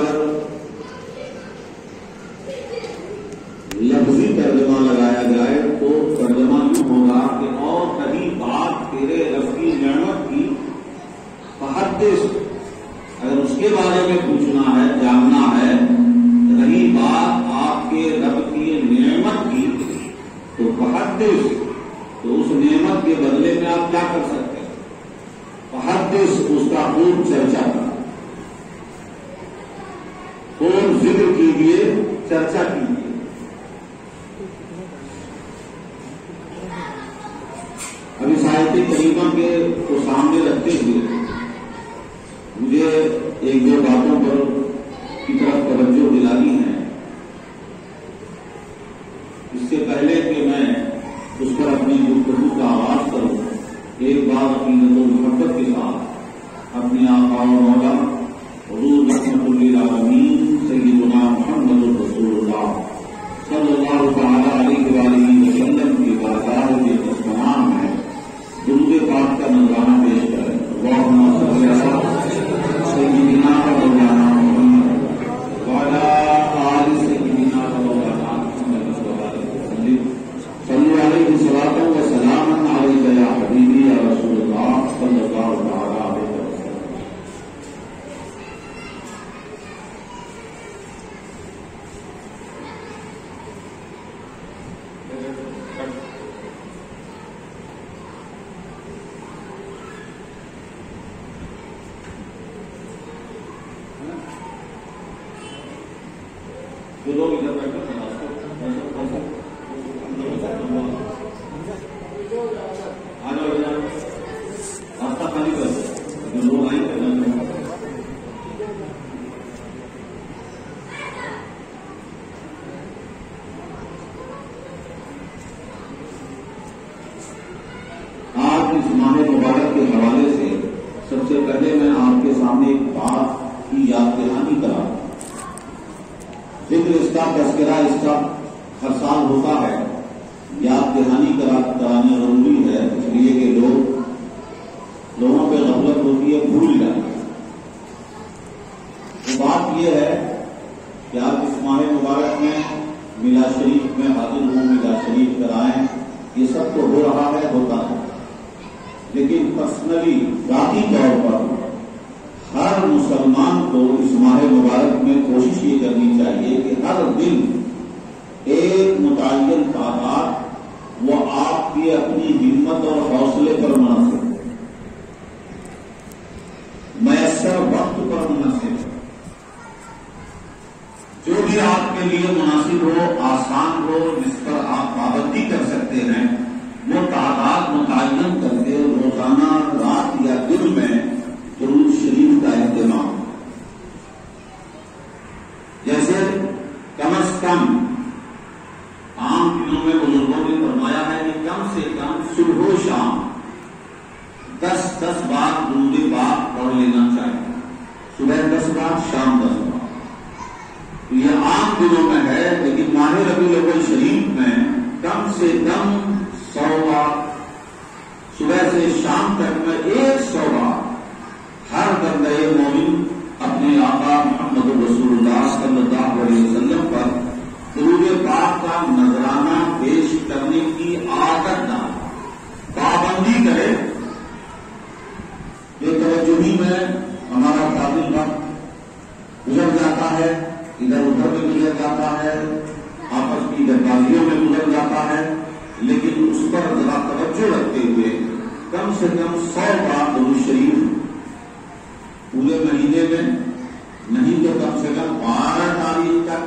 اگر لفظی ترجمہ لگایا جائے تو ترجمہ یوں ہوگا کہ اور کہیں بات تیرے رب کی نعمت کی فحدث، اگر اس کے بارے میں پوچھنا ہے جاننا ہے، رہی بات آپ کے رب کی نعمت کی تو فحدث، تو اس نعمت کے بدلے میں آپ کیا کر سکتے ہیں؟ فحدث، اس کا خوب چرچا کرنا، خوب ذکر کیجیے، چرچا کیجیے۔ ابھی آیت کریمہ کے کو سامنے رکھتے ہوئے مجھے ایک دو باتوں پر کی طرف توجہ دلانی ہے۔ اس سے پہلے کہ میں اس پر اپنی گفتگو کا آغاز کروں، ایک بار عقیدت و محبت کے ساتھ اپنے آقا و مولا حضور رحمت للعالمین سیدنا محمد رسول اللہ صلی اللہ تعالی علیہ وآلہ وسلم کی بارگاہ کے دستمان میں درود پاک کا نذرانہ پیش کریں۔ اللہم صلی علی سیدنا و مولانا محمد وعلی آل سیدنا و مولانا محمد صلی علیہ الصلاۃ والسلام علیک یا حبیبی یا رسول اللہ صلی اللہ تعالی علیہ وسلم۔ جو لوگ ادھر بیٹھے ہیں راستہ خالی کر دو، جو لوگ آئیں گے آج اس ماہ مبارک کے حوالے سے سب سے پہلے میں آپ کے سامنے ایک بات کی یاد دہانی کرا۔ ذکر اس کا، تذکرہ اس کا ہر سال ہوتا ہے، یاد دہانی کرانا ضروری ہے، اس لیے کہ لوگوں پہ غفلت ہوتی ہے، بھول جاتی ہے۔ تو بات یہ ہے کہ آپ اس ماہ مبارک میں میلاد شریف میں حاضر ہوں، میلاد شریف کرائیں، یہ سب تو ہو رہا ہے، ہوتا ہے، لیکن پرسنلی ذاتی طور پر ہر مسلمان کو اس ماہ مبارک میں کوشش یہ کرنی چاہیے کہ ہر دن ایک متعین تعداد وہ آپ کی اپنی ہمت اور حوصلے پر منحصر، میسر وقت پر منحصر، جو بھی آپ کے لیے مناسب ہو، آسان ہو، جس پر آپ پابندی کر سکتے ہیں، وہ تعداد متعین کر کے روزانہ رات یا دن میں درود شریف کا اہتمام، جیسے کم از کم عام دنوں میں بزرگوں نے فرمایا ہے کہ کم سے کم صبح و شام 10 بار درود پاک پڑھ لینا چاہیے، صبح 10 بار، شام 10 بار۔ یہ عام دنوں میں ہے، لیکن ماہ ربیع الاول شریف میں کم سے کم 100 بار، صبح سے شام تک میں 100 بار ہر بندہ مومن اپنے آقا محمد رسول اللہ صلی اللہ علیہ وسلم پر درود پاک کا نذرانہ پیش کرنے کی عادت ڈالے، پابندی کرے۔ یہ توجہی میں ہمارا فاضل وقت گزر جاتا ہے، ادھر ادھر میں گزر جاتا ہے، آپس کی گفتگوؤں میں گزر جاتا ہے، لیکن اس پر ذرا توجہ رکھتے ہوئے کم سے کم 100 بار درود شریف پورے مہینے میں، نہیں تو کم سے کم 12 تاریخ تک،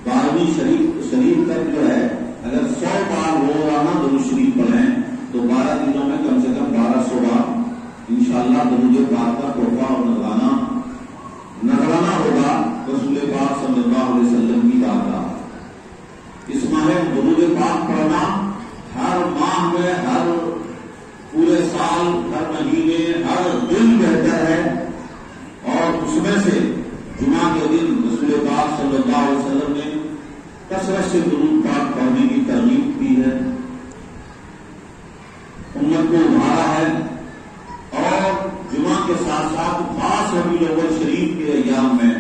12ویں شریف تک جو ہے، اگر 100 بار روزانہ درود شریف پڑھیں تو 12 دنوں میں کم سے کم 1200 بار انشاءاللہ درود پاک کا تحفہ اور نذرانہ ہوگا رسول پاک صلی اللہ علیہ وسلم کی بارگاہ۔ اس ماہ درود پاک پڑھنا ہر ماہ میں، ہر پورے سال، ہر مہینے، ہر دن بہتر ہے، اور اس میں سے جمعہ کے دن رسول پاک صلی اللہ علیہ وسلم نے کثرت سے درود پاک پڑھنے کی ترغیب کی ہے، امت کو ابھارا ہے، اور جمعہ کے ساتھ ساتھ 5 ربیع الاول شریف کے ایام میں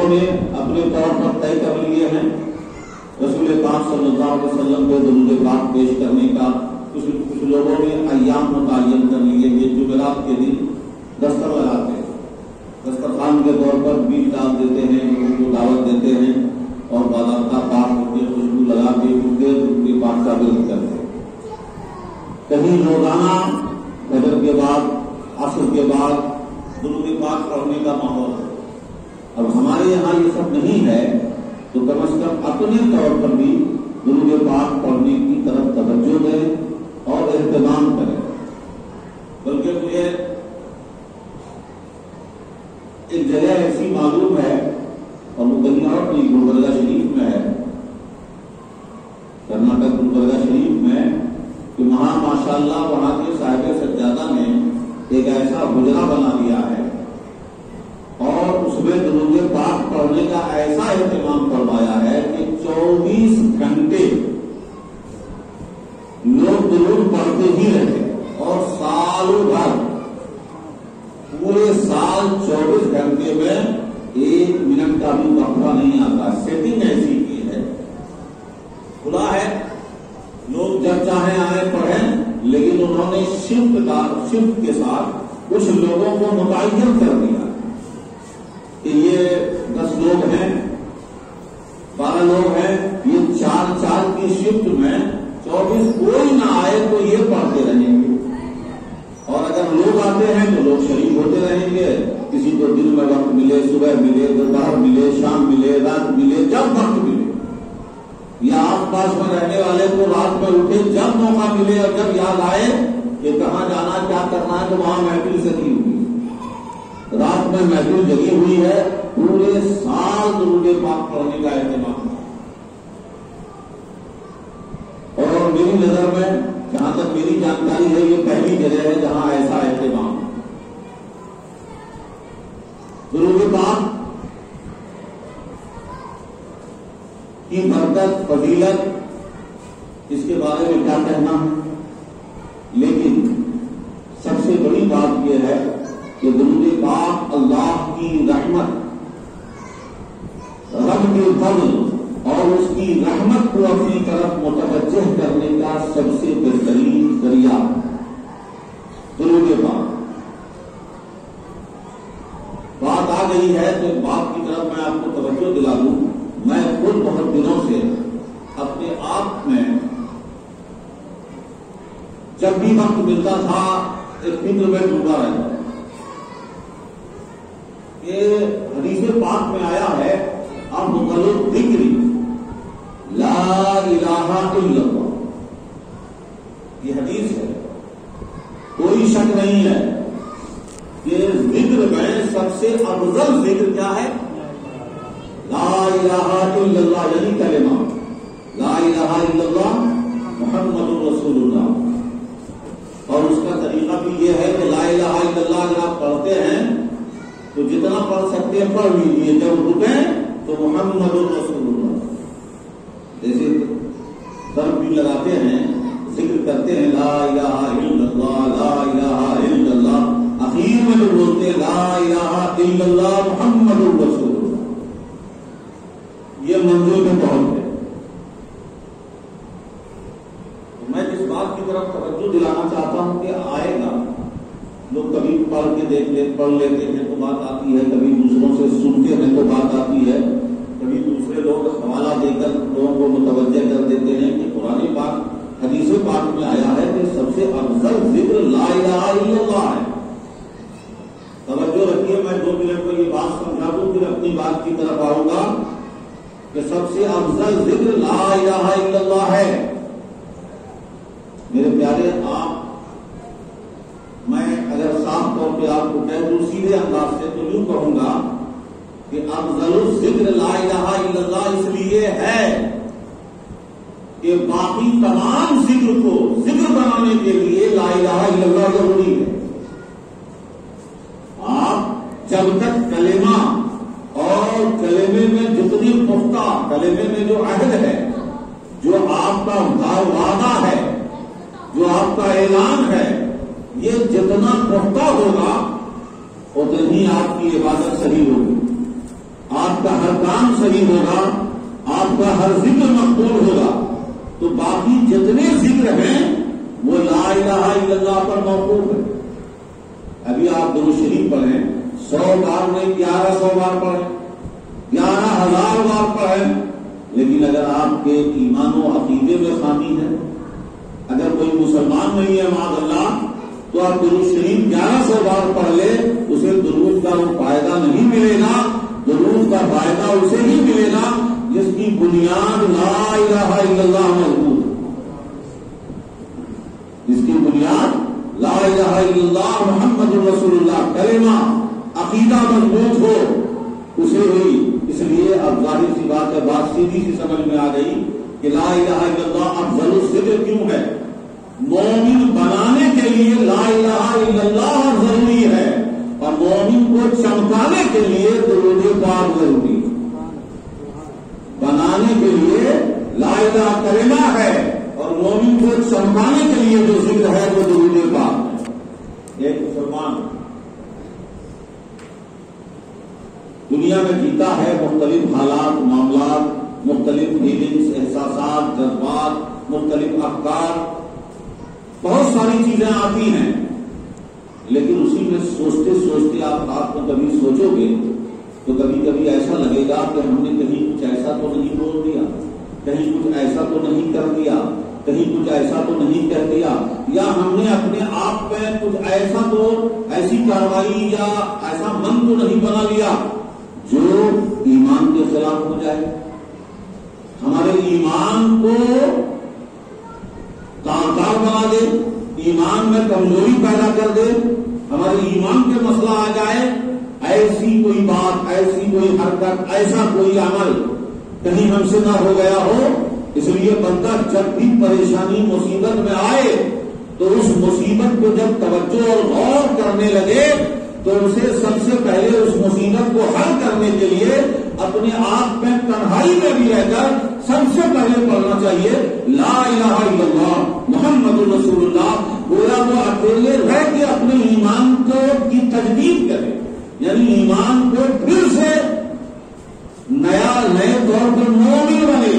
لوگوں نے اپنے طور پر طے کر لیے ہیں رسول پاک صلی اللہ علیہ وسلم کو درود پاک پیش کرنے کا. کچھ لوگوں نے ایام متعین کر لیے. یہ جمعرات کے دن دستر لگاتے ہیں, دسترخوان کے طور پر بیج ڈال دیتے ہیں, لوگوں کو دعوت دیتے ہیں اور باضابطہ پاک ہو کے خوشبو لگا کے درود پاک کا ورد کرتے ہیں. کہیں روزانہ فجر کے بعد عصر کے بعد درود پاک پڑھنے کا ماحول ہے. اب ہمارے یہاں یہ سب نہیں ہے تو کم از کم اپنے طور پر بھی درود پاک پڑھنے کی طرف توجہ دیں اور اہتمام کریں. بلکہ مجھے ایک جگہ ایسی معلوم ہے اور وہ کہیں اور نہیں, گلبرگہ شریف میں ہے, کرناٹک گلبرگہ شریف میں, کہ وہاں ماشاءاللہ وہاں کے صاحب سجادہ نے ایک ایسا حجرہ بنا دیا ہے اور اس میں درود پاک پڑھنے کا ایسا اہتمام فرمایا ہے کہ 24 گھنٹے لوگ درود پڑھتے ہی رہتے اور سالوں بھر پورے سال 24 گھنٹے میں 1 منٹ کا بھی وقفہ نہیں آتا. سیٹنگ ایسی کی ہے, کھلا ہے, لوگ جب چاہیں آئے پڑھیں, لیکن انہوں نے شفٹ کے ساتھ کچھ لوگوں کو متعین کر دیا کہ یہ 10 لوگ ہیں, 12 لوگ ہیں, یہ 4 کی شفٹ میں 24 کوئی نہ آئے تو یہ پڑھتے رہیں گے, اور اگر لوگ آتے ہیں تو لوگ شریک ہوتے رہیں گے. کسی کو دن میں وقت ملے, صبح ملے, دوپہر ملے, شام ملے, رات ملے, جب وقت ملے, یا آس پاس میں رہنے والے کو رات میں اٹھے جب موقع ملے اور جب یاد آئے کہ کہاں جانا کیا کرنا ہے تو وہاں محفل سجی ہوئی, رات میں محفل جگی ہوئی ہے, پورے سال درود پاک پڑھنے کا اہتمام. اور میری نظر میں جہاں تک میری جانکاری ہے یہ پہلی جگہ ہے جہاں ایسا اہتمام. درود پاک کی برکت, فضیلت, اس کے بارے میں کیا کہنا ہے, لیکن سب سے بڑی بات یہ ہے کہ درود پاک اللہ کی رحمت, رب کے فضل اور اس کی رحمت کو اپنی طرف متوجہ کرنے کا سب سے بہترین ذریعہ درود پاک. بات آ گئی ہے تو ایک بات کی طرف میں آپ کو توجہ دلا دوں. میں خود بہت دنوں سے اپنے آپ میں جب بھی وقت ملتا تھا ایک فکر میں ڈوبا رہتا. یہ حدیث پاک میں آیا ہے افضل الذکر لا الہ الا اللہ, یہ حدیث ہے, کوئی شک نہیں ہے کہ ذکر میں سب سے افضل ذکر کیا ہے, لا الہ الا اللہ, یعنی کلمہ لا الہ الا اللہ محمد رسول اللہ. اور اس کا طریقہ بھی یہ ہے کہ لا الہ الا اللہ اگر آپ پڑھتے ہیں تو جتنا پڑھ سکتے ہیں پڑھ لیجیے, جب رکیں تو محمد رسول اللہ, جیسے ضرب بھی لگاتے ہیں, ذکر کرتے ہیں لا الہ الا اللہ, لا الہ الا اللہ, اخیر میں جو بولتے ہیں لا الہ الا اللہ محمد رسول اللہ, یہ منزل میں پہنچتے. میں جس بات کی طرف توجہ دلانا چاہتا ہوں کہ آئے گا, لوگ کبھی پڑھ کے پڑھ لیتے ہیں تو بات آتی ہے, کبھی دوسروں سے سنتے ہیں تو بات آتی ہے, کبھی دوسرے لوگ حوالہ دے کر لوگوں کو متوجہ کر دیتے ہیں کہ قرآن پاک حدیث پاک میں آیا ہے کہ سب سے افضل ذکر لا الہ الا اللہ ہے. توجہ رکھیے, میں 2 منٹ کو یہ بات سمجھا دوں پھر اپنی بات کی طرف آؤں گا کہ سب سے افضل ذکر لا الہ الا اللہ ہے. میرے پیارے, میں اگر صاف طور پہ آپ کو کہہ دوں سیدھے انداز سے تو یوں کہوں گا کہ افضل الذکر لا الہ الا اللہ اس لیے ہے کہ باقی تمام ذکر کو ذکر بنانے کے لیے لا الہ الا اللہ ضروری ہے. آپ جب تک کلمہ اور کلمے میں جتنی پختہ, کلمے میں جو عہد ہے, جو آپ کا وعدہ ہے, جو آپ کا اعلان ہے, یہ جتنا پختہ ہوگا اتنی آپ کی عبادت صحیح ہوگی. آپ کا ہر کام صحیح ہوگا، آپ کا ہر ذکر مقبول ہوگا، تو باقی جتنے ذکر ہیں وہ لا الہ الا اللہ پر موقوف ہے۔ ابھی آپ درود شریف پڑھیں، 100 بار نہیں 1100 بار پڑھیں، 11,000 بار پڑھیں، لیکن اگر آپ کے ایمان و عقیدے میں خامی ہے، اگر کوئی مسلمان نہیں ہے معاذ اللہ، تو آپ درود شریف 1100 بار پڑھ لے، اسے درود کا وہ فائدہ نہیں ملے گا۔ درود کا فائدہ اسے ہی ملے گا جس کی بنیاد لا الہ الا اللہ مضبوط ہے، جس کی بنیاد لا الہ الا اللہ محمد رسول اللہ کلمہ عقیدہ مضبوط ہو، اسے ہوئی۔ اس لیے اب ظاہر سی بات ہے، بات سیدھی سی سمجھ میں آ گئی کہ لا الہ الا اللہ افضل الذکر کیوں ہے۔ مومن بنانے کے لیے لا الہ الا اللہ ضروری ہے، اور مومن کو چمکانے کے لیے درود پاک ضروری ہے۔ بنانے کے لیے لا الہ کلمہ ہے، اور مومن کو چمکانے کے لیے جو ذکر ہے وہ درود پاک ہے۔ ایک مسلمان دنیا میں جیتا ہے، مختلف حالات، معاملات، مختلف فیلنگز، احساسات، جذبات، مختلف افکار، بہت ساری چیزیں آتی ہیں، لیکن اسی میں سوچتے سوچتے آپ کو کبھی سوچو گے تو کبھی کبھی ایسا لگے گا کہ ہم نے کہیں کچھ ایسا تو نہیں بول دیا، کہیں کچھ ایسا تو نہیں کر دیا، کہیں کچھ ایسا تو نہیں کہہ دیا، یا ہم نے اپنے آپ میں کچھ ایسا تو ایسی کارروائی یا ایسا من تو نہیں بنا لیا جو ایمان کے خلاف ہو جائے، ہمارے ایمان کو تار بنا دے، ایمان میں کمزوری پیدا کر دے، ہمارے ایمان کے مسئلہ آ جائے۔ ایسی کوئی بات، ایسی کوئی حرکت، ایسا کوئی عمل کہیں ہم سے نہ ہو گیا ہو۔ اس لیے بندہ جب بھی پریشانی مصیبت میں آئے تو اس مصیبت کو جب توجہ اور غور کرنے لگے تو اسے سب سے پہلے اس مصیبت کو حل کرنے کے لیے اپنے آپ میں تنہائی میں بھی رہ کر سب سے پہلے پڑھنا چاہیے لا الہ الا اللہ محمد رسول اللہ۔ گویا وہ اکیلے رہ کے اپنے ایمان کو کی تجدید کرے، یعنی ایمان کو پھر سے نئے طور پر مومن بنے۔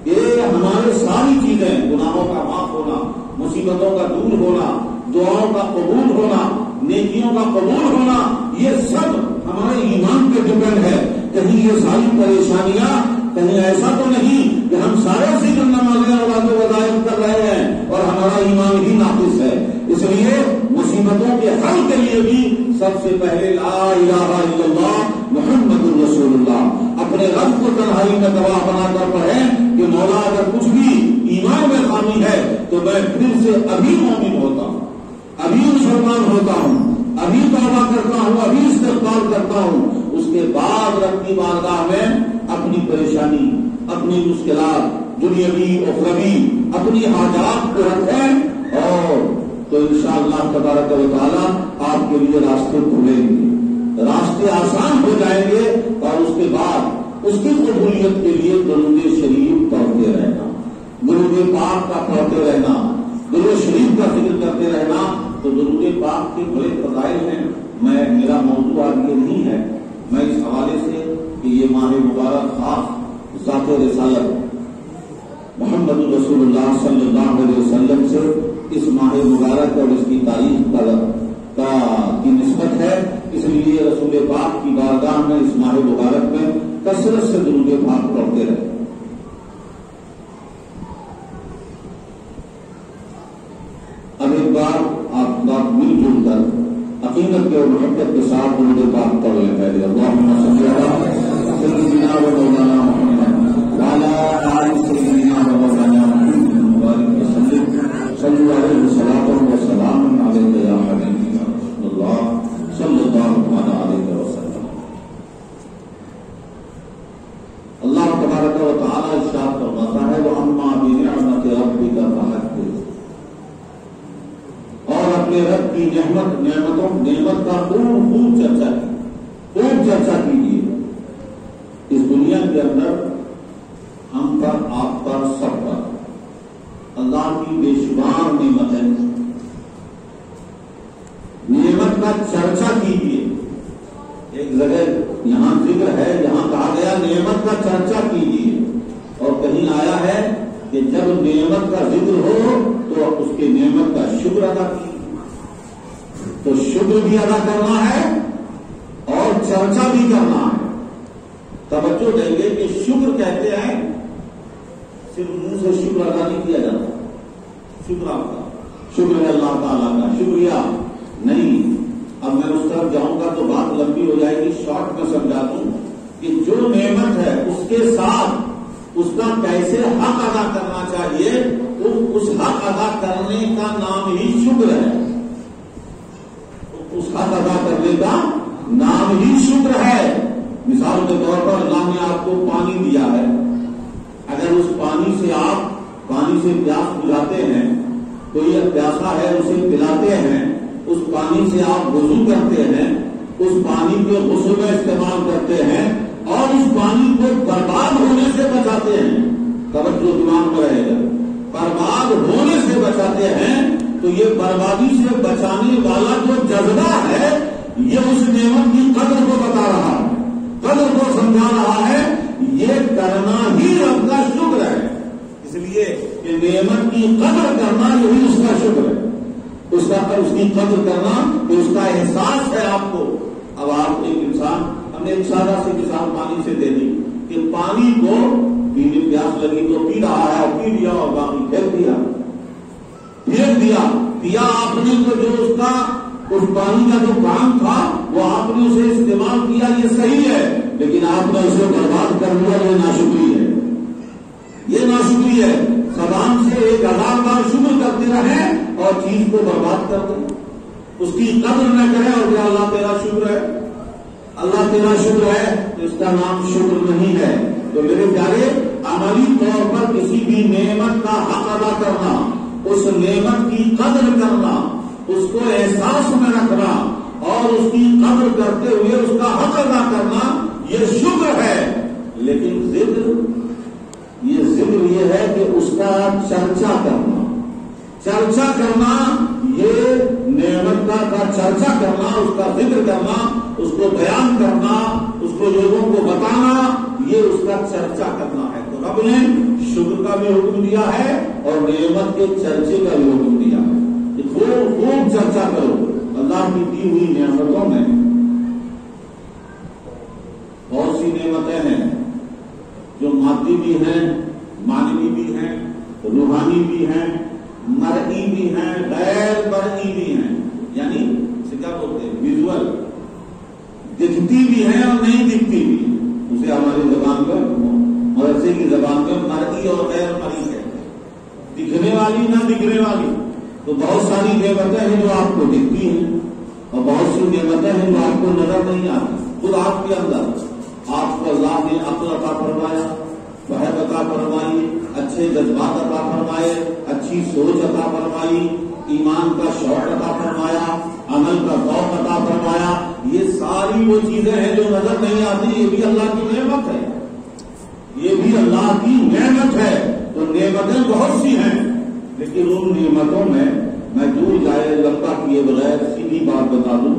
یہ ہمارے ساری چیزیں، گناہوں کا معاف ہونا، مصیبتوں کا دور ہونا، دعاؤں کا قبول ہونا، نیکیوں کا قبول ہونا، یہ سب ہمارے ایمان پہ ڈپینڈ ہے۔ کہیں یہ ساری پریشانیاں کہیں ایسا تو نہیں کہ ہم سارے ذکر نمازیں اور واجب وظائف کر رہے ہیں اور ہمارا ایمان ہی ناقص ہے۔ اس لیے مصیبتوں کے حل کے لیے بھی سب سے پہلے لا الہ الا اللہ محمد رسول اللہ، اپنے رب کو تنہائی میں گواہ بنا کر پڑھیں کہ مولا اگر کچھ بھی ایمان میں خامی ہے تو میں پھر سے ابھی مومن ہوتا ہوں، ابھی مسلمان ہوتا ہوں، ابھی توبہ کرتا ہوں، ابھی استغفار کرتا ہوں۔ اس کے بعد رب کی بارگاہ میں اپنی پریشانی، اپنی مشکلات دنیاوی اخروی، اپنی حاجات کو رکھیں، اور تو انشاءاللہ تبارک و تعالیٰ آپ کے لیے راستے کھلیں گے، راستے آسان ہو جائیں گے، اور اس کے بعد اس کی قبولیت کے لیے درود شریف پڑھتے رہنا، درود پاک کا پڑھتے رہنا، درود شریف کا ذکر کرتے رہنا۔ تو درود پاک کے بڑے فضائل ہیں۔ میرا موضوع آج یہ نہیں ہے، میں اس حوالے سے کہ یہ ماہ مبارک خاص ذات رسالت محمد رسول اللہ صلی اللہ علیہ وسلم سے اس ماہ مبارک اور اس کی تاریخ کی نسبت ہے، اس لیے رسول پاک کی بارگاہ میں اس ماہ مبارک میں کثرت سے درود پاک پڑھتے رہے۔ اب ایک بار آپ مل جل کر عقیدت کے اور محبت کے ساتھ درود پاک پڑھ لیں۔ پہلے اللہم صلی علی سیدنا و مولانا محمد وعلی آل سیدنا و مولانا محمد مبارک وسلم، صلی علیہ وسلم و سلام علیہ یا حبیبی یا رسول اللہ صلی اللہ علیہ وسلم۔ اللہ تبارک و تعالی ارشاد فرماتا ہے وَأَمَّا بِنِعْمَتِ رَبِّكَ فَحَدِّثْ، اور اپنے رب کی نعمت کا خوب چرچا کیجیے۔ اس دنیا کے اندر ہم پر، آپ پر، سب پر اللہ کی بے شمار نعمت ہے، نعمت کا چرچا کیجیے۔ ایک جگہ یہاں ذکر ہے، یہاں کا ذکر ہو تو اس کی نعمت کا شکر ادا کیجیے. تو شکر بھی ادا کرنا ہے اور چرچا بھی کرنا ہے. توجہ دیں گے کہ شکر کہتے ہیں صرف منہ سے شکر ادا نہیں کیا جاتا. شکر آپ کا، شکر ہے اللہ تعالیٰ کا، شکریہ نہیں. اب میں اس طرف جاؤں گا تو بات لمبی ہو جائے گی. شارٹ میں سمجھا دوں کہ جو نعمت ہے اس کے ساتھ اس کا کیسے حق ادا کرنا چاہیے. اس حق ادا کرنے کا نام ہی شکر ہے. اس حق ادا کرنے کا نام ہی شکر ہے. مثال کے طور پر اللہ نے آپ کو پانی دیا ہے. اگر اس پانی سے آپ پیاس بجھاتے ہیں، کوئی پیاسا ہے اسے پلاتے ہیں، اس پانی سے آپ وضو کرتے ہیں، اس پانی کے غسل میں استعمال کرتے ہیں اور اس پانی کو برباد ہونے سے بچاتے ہیں. توجہ دماغ میں رہے گا. برباد ہونے سے بچاتے ہیں تو یہ بربادی سے بچانے والا جو جذبہ ہے یہ اس نعمت کی قدر کو بتا رہا ہے، قدر کو سمجھا رہا ہے. یہ کرنا ہی رب کا شکر ہے. اس لیے کہ نعمت کی قدر کرنا یہی اس کا شکر ہے. اس کی قدر کرنا کہ اس کا احساس ہے آپ کو. اب آپ ایک انسان، ہم نے ایک سادہ سی مثال پانی سے دے دی کہ پانی کو پینے پیاس لگی تو پی رہا ہے، پی لیا اور باقی پھینک دیا. آپ نے تو جو اس پانی کا جو کام تھا وہ آپ نے اسے استعمال کیا، یہ صحیح ہے، لیکن آپ نے اسے برباد کر دیا. یہ ناشکری ہے، یہ ناشکری ہے. زبان سے 1000 بار شکر کرتے رہیں اور چیز کو برباد کر دیں، اس کی قدر نہ کریں اور کہ اللہ تیرا شکر ہے، اللہ تیرا شکر ہے، تو اس کا نام شکر نہیں ہے. تو میرے پیارے، عملی طور پر کسی بھی نعمت کا حق ادا کرنا، اس نعمت کی قدر کرنا، اس کو احساس میں رکھنا اور اس کی قدر کرتے ہوئے اس کا حق ادا کرنا، یہ شکر ہے. لیکن ذکر یہ ہے کہ اس کا چرچا کرنا یہ نعمت کا چرچا کرنا، اس کا ذکر کرنا، اس کو بیان کرنا، اس کو لوگوں کو بتانا، یہ اس کا چرچا کرنا ہے. تو رب نے شکر کا بھی حکم دیا ہے اور نعمت کے چرچے کا بھی حکم دیا ہے. خوب چرچا کرو. اللہ کی دی ہوئی نعمتوں میں بہت سی نعمتیں ہیں جو مادی بھی ہیں، معنوی بھی ہیں، روحانی بھی ہیں، مرئی بھی ہیں، غیر مرئی بھی ہیں. یعنی اسے کیا بولتے ہیں؟ ویژول. دکھتی بھی ہیں اور نہیں دکھتی بھی. اسے ہماری زبان پر، مدرسے کی زبان پر مرئی اور غیر مرئی ہے. دکھنے والی نہ دکھنے والی. تو بہت ساری نعمتیں ہیں جو آپ کو دکھتی ہیں اور بہت سی نعمتیں ہیں جو آپ کو نظر نہیں آتی. خود آپ کے اندر آپ کو اللہ نے عقل عطا فرمایا، فہم عطا فرمائی، اچھے جذبات عطا فرمائے، اچھی سوچ عطا فرمائی، ایمان کا شوق عطا فرمایا، عمل کا ذوق عطا فرمایا. یہ ساری وہ چیزیں ہیں جو نظر نہیں آتی. یہ بھی اللہ کی نعمت ہے، یہ بھی اللہ کی نعمت ہے. تو نعمتیں بہت سی ہیں، لیکن ان نعمتوں میں دور جائے لمبا کیے بغیر سیدھی بات بتا دوں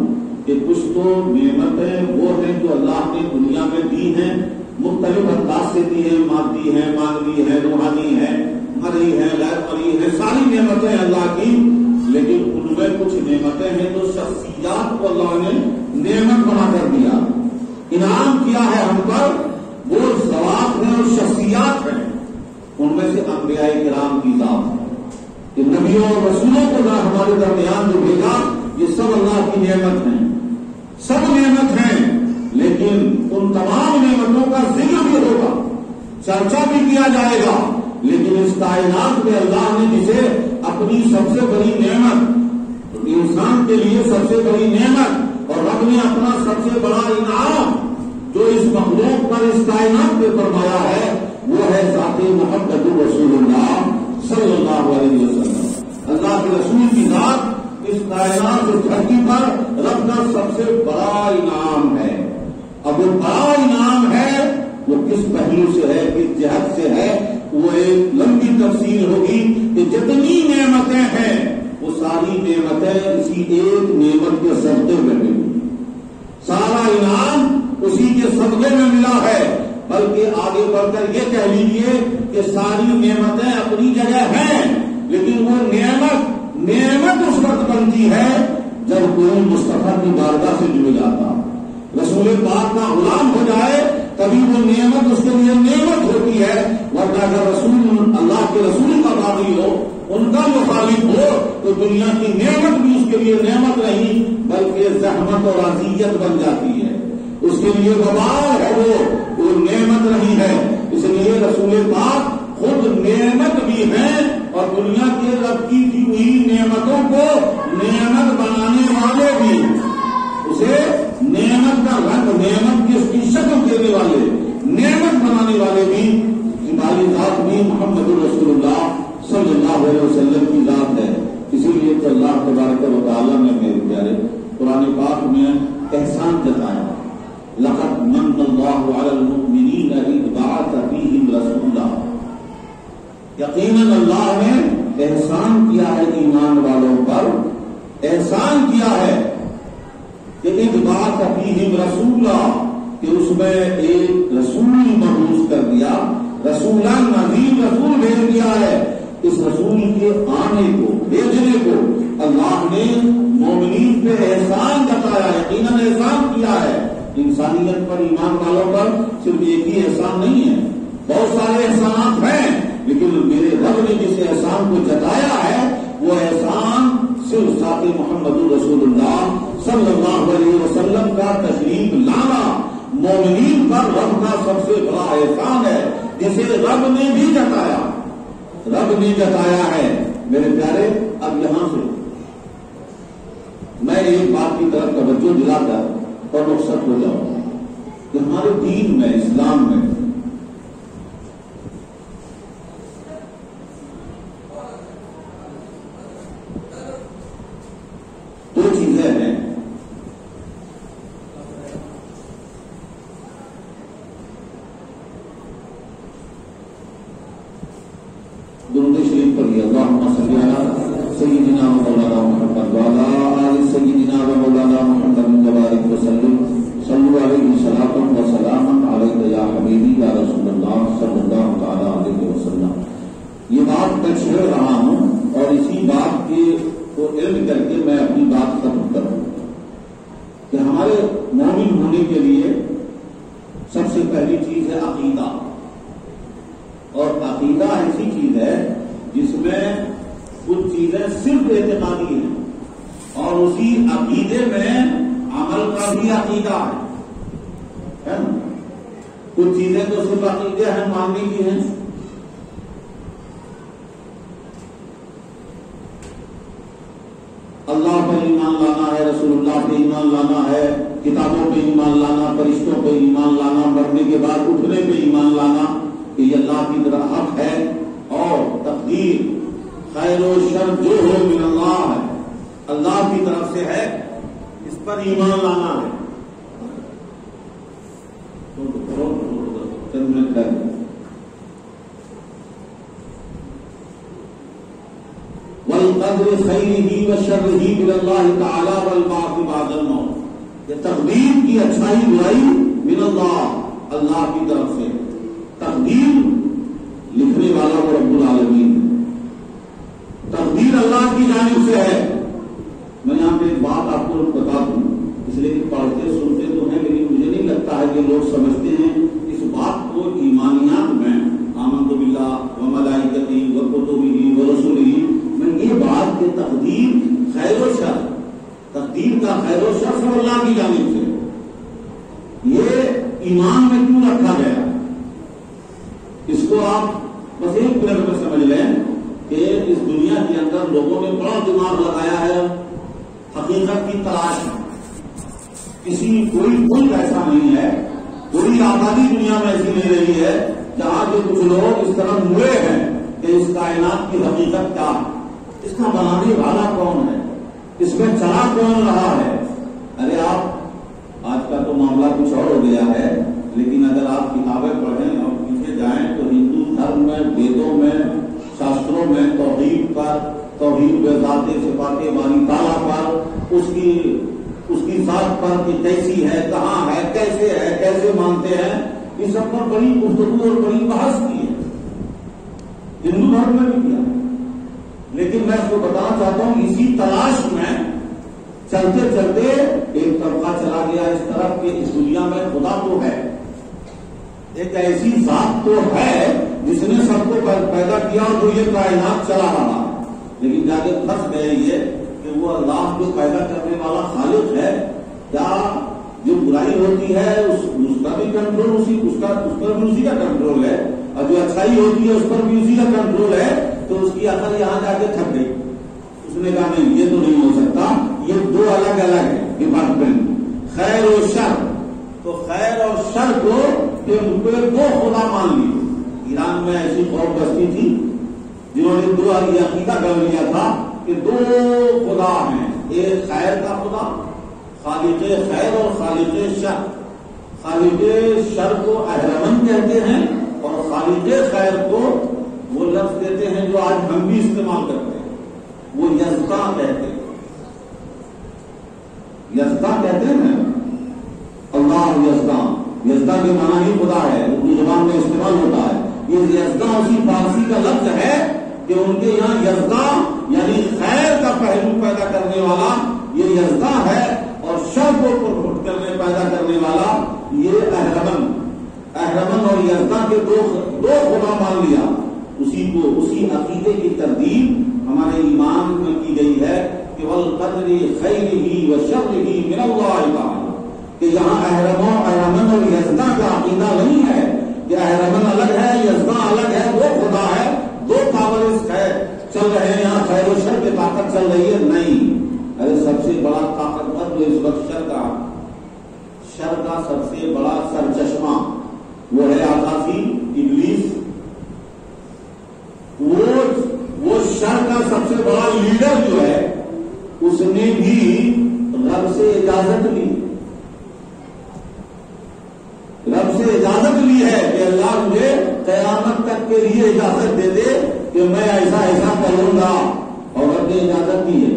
کہ کچھ تو نعمتیں وہ ہیں جو اللہ نے دنیا میں دی ہیں، مختلف انداز سے دی ہیں. مادی ہیں، مانوی ہیں، روحانی ہیں، مرئی ہیں، غیر مرئی ہیں. ساری نعمتیں اللہ کی، لیکن ان میں کچھ نعمتیں ہیں جو شخصیات کو اللہ نے نعمت بنا کر دیا، انعام کیا ہے ہم پر. وہ ثواب ہیں اور شخصیات ہیں. ان میں سے انبیاء کرام کی ذات ہے کہ نبیوں اور رسولوں کو ہمارے درمیان جو بھیجا، یہ سب اللہ کی نعمت ہیں، سب نعمت ہیں. لیکن ان تمام نعمتوں کا ذکر بھی ہوگا، چرچا بھی کیا جائے گا. لیکن اس کائنات میں اللہ نے جسے اپنی سب سے بڑی نعمت، انسان کے لیے سب سے بڑی نعمت اور رب نے اپنا سب سے بڑا انعام جو اس مخلوق پر اس کائنات میں فرمایا ہے، وہ ہے ذات محمد رسول اللہ صلی اللہ علیہ وسلم. اللہ کے رسول کی ذات اس کائنات اور دھرتی پر رب کا سب سے بڑا انعام ہے. اب وہ بڑا انعام ہے وہ کس پہلو سے ہے، کس جہت سے ہے، وہ ایک لمبی تفصیل ہوگی کہ جتنی نعمتیں ہیں وہ ساری نعمتیں اسی ایک نعمت کے صدقے میں ملی. سارا انعام اسی کے صدقے میں ملا ہے. بلکہ آگے بڑھ کر یہ کہہ لیجیے کہ ساری نعمتیں اپنی جگہ ہیں، لیکن وہ نعمت اس وقت بنتی ہے جب کوئی مصطفیٰ کی بارگاہ سے جڑ جاتا، رسول پاک کا غلام ہو جائے، تبھی وہ نعمت اس کے لیے نعمت ہوتی ہے۔ ورنہ اگر رسول اللہ کے رسول کا باغی ہو، ان کا مخالف ہو، تو دنیا کی نعمت بھی اس کے لیے نعمت نہیں بلکہ زحمت اور اذیت بن جاتی ہے، اس کے لیے وبال ہے، وہ نعمت نہیں ہے۔ اس لیے رسول پاک خود نعمت بھی ہیں اور دنیا کے رب کی دی ہوئی نعمتوں کو نعمت بنانے والے بھی، اسے نعمت کا رنگ، نعمت کی اس کی شکل دینے والے، نعمت بنانے والے بھی ہماری ذات بھی محمد رسول اللہ صلی اللہ علیہ وسلم کی ذات ہے۔ اسی لیے تو اللہ تبارک و تعالیٰ نے میرے پیارے قرآن پاک میں احسان جتایا، لقد من اللہ علی المؤمنین اذ بعث فیہم رسولا، یقیناً اللہ نے احسان کیا ہے ایمان والوں پر، احسان کیا ہے کہ اذ بعث فیہم رسولا، کہ اس میں ایک رسول مبعوث کر دیا، رسولا نذیر رسول بھیج دیا ہے۔ اس رسول کے آنے کو، بھیجنے کو اللہ نے مومنین پہ احسان جتایا، یقیناً احسان کیا ہے۔ انسانیت پر، ایمان والوں پر صرف ایک ہی احسان نہیں ہے، بہت سارے احسانات ہیں، لیکن میرے رب نے جس احسان کو جتایا ہے وہ احسان صرف ذات محمد رسول اللہ صلی اللہ علیہ وسلم کا تشریف لانا مومنین پر رب کا سب سے بڑا احسان ہے، جسے رب نے بھی جتایا، رب نے جتایا ہے۔ میرے پیارے، اب یہاں سے میں ایک بات کی طرف توجہ دلا کر اور رخصت ہو جاؤں کہ ہمارے دین میں، اسلام میں دو چیزیں ہیں، درود شریف پڑھیے، اللہم صلی علی سیدنا مولانا محمد وعلی آل سیدنا مولانا محمد وبارک وسلم، صلو علیہ صلاۃ و سلام علیک یا حبیبی یا رسول اللہ صلی اللہ تعالی علیہ وسلم۔ یہ بات میں چھیڑ رہا ہوں اور اسی بات کے کو علم کر کے میں اپنی بات ختم کروں کہ ہمارے مومن ہونے کے لیے سب سے پہلی چیز ہے عقیدہ، اور عقیدہ ایسی چیز ہے جس میں کچھ چیزیں صرف اعتقادی ہیں اور اسی عقیدے میں عمل کا بھی عقیدہ ہے نا؟ کچھ چیزیں تو صرف عقیدے ہیں، ماننے کی ہیں، اللہ پر ایمان لانا ہے، رسول اللہ پہ ایمان لانا ہے، کتابوں پہ ایمان لانا، فرشتوں پہ ایمان لانا، مرنے کے بعد اٹھنے پہ ایمان لانا کہ یہ اللہ کی طرف حق ہے، اور تقدیر خیر و شر جو ہو من اللہ ہے، اللہ کی طرف سے ہے، اس پر ایمان لانا ہے۔ چند منٹ کر والقدر خیرہ وشرہ من اللہ تعالی والبعث بعد الموت، یہ تقدیر کی اچھائی برائی من اللہ، اللہ کی طرف سے، تقدیر لکھنے والا وہ رب العالمین ہے، تقدیر اللہ کی جانب سے ہے۔ میں یہاں پہ ایک بات آپ کو بتا دوں، اس لیے کہ پڑھتے سنتے تو ہیں، لیکن مجھے نہیں لگتا ہے کہ لوگ سمجھتے ہیں اس بات کو ایمانیات میں، آمنت باللہ وملائکتہ وکتبہ ورسلہ میں، یہ بات کہ تقدیر خیر و شر، تقدیر کا خیر و شر سب اللہ کی جانب سے، یہ ایمان میں کیوں رکھا گیا؟ اس کو آپ بس ایک منٹ میں سمجھ لیں کہ اس دنیا کے اندر لوگوں نے بڑا دماغ لگایا ہے حقیقت کی تلاش میں، کوئی ملک ایسا نہیں ہے، کوئی آبادی دنیا میں ایسی نہیں رہی ہے جہاں کے کچھ لوگ اس طرح ہوئے ہیں کہ اس کائنات کی حقیقت کیا ہے، اس کا بنانے والا کون ہے، اس میں چلا کون رہا ہے۔ ارے آپ آج کا تو معاملہ کچھ اور ہو گیا ہے، لیکن اگر آپ کتابیں پڑھیں اور پیچھے جائیں تو ہندو دھرم میں، ویدوں میں، شاستروں میں توحید پر، توحید ذات صفات باری تعالیٰ پر، اس کی ذات پر کہ کیسی ہے، کہاں ہے، کیسے مانتے ہیں، اس سب پر بڑی گفتگو اور بڑی بحث کی ہے، ہندو دھرم میں بھی کیا، لیکن میں اس کو بتانا چاہتا ہوں اسی تلاش میں چلتے چلتے ایک طبقہ چلا گیا اس طرف کہ اس دنیا میں خدا تو ہے، ایک ایسی ذات تو ہے جس نے سب کو پیدا کیا اور جو یہ کائنات چلا رہا، لیکن جا کے پھنس گئے یہ کہ وہ اللہ جو پیدا کرنے والا خالق ہے، کیا جو برائی ہوتی ہے اس کا بھی کنٹرول اس پر بھی اسی کا کنٹرول ہے، اور جو اچھائی ہوتی ہے اس پر بھی اسی کا کنٹرول ہے، تو اس کی عقل یہاں جا کے تھک گئی، اس نے کہا نہیں یہ تو نہیں ہو سکتا، یہ دو الگ الگ ہے ڈپارٹمنٹ، خیر و شر، تو خیر اور شر کو دو خدا مان لیے۔ ایران میں ایسی قوم بستی تھی جنہوں نے دو عقیدہ کر لیا تھا کہ دو خدا ہیں، ایک خیر کا خدا خالق خیر اور خالق شر، خالق شر کو اہرمن کہتے ہیں اور خالق خیر کو وہ لفظ دیتے ہیں جو آج ہم بھی استعمال کرتے ہیں، وہ یزدا کہتے ہیں، یزدا کہتے ہیں اللہ یزدا، یزدا کے معنی ہی خدا ہے، اردو زبان میں استعمال ہوتا ہے، یہ یزدا اسی فارسی کا لفظ ہے کہ ان کے یہاں یزدا یعنی خیر کا پہلو پیدا کرنے والا یہ یزدا ہے، اور شر کو پیدا کرنے والا یہ اہرمن اور یزدا کے دو خدا مان لیا، اسی عقیدے کی تردید ہمارے ایمان میں کی گئی ہے کہ والقدر خیرہ وشرہ من اللہ تعالی، کہ یہاں اہرمن اور یزدا کا عقیدہ نہیں ہے کہ اہرمن الگ ہے یزدا الگ ہے، دو خدا ہے، دو پاورز ہے چل رہے ہیں یہاں، خیر و شر کی طاقت چل رہی ہے، نہیں، ارے سب سے بڑا طاقتور جو اس وقت شر کا سب سے بڑا سرچشمہ وہ ہے آغازی ابلیس، وہ شر کا سب سے بڑا لیڈر جو ہے اس نے بھی رب سے اجازت لی، رب سے اجازت لی ہے کہ اللہ مجھے قیامت تک کے لیے اجازت دے دے کہ میں ایسا ایسا کروں گا، اور رب نے اجازت دی ہے،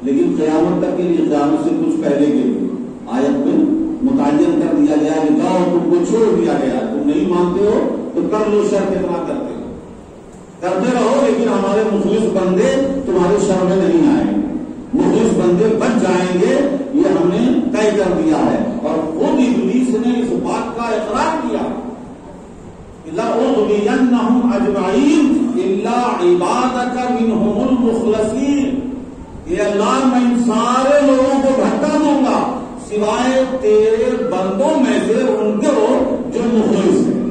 لیکن قیامت تک کے لیے، قیامت سے کچھ پہلے کے لیے آیت میں متعین کر دیا گیا کہ جاؤ تم کو چھوڑ دیا گیا، تم نہیں مانتے ہو تو کر لو، شر کتنا کرتے رہو، لیکن ہمارے مخلص بندے تمہارے شر میں نہیں آئیں گے، مخلص بندے بچ جائیں گے، یہ ہم نے طے کر دیا ہے، اور خود ابلیس نے اس بات کا اقرار کیا لَأُغْوِيَنَّهُمْ أَجْمَعِينَ إِلَّا عِبَادَكَ مِنْهُمُ الْمُخْلَصِينَ، کہ اللہ میں ان سارے لوگوں کو بھٹکا دوں گا سوائے تیرے بندوں میں سے ان کو جو مخلص ہیں،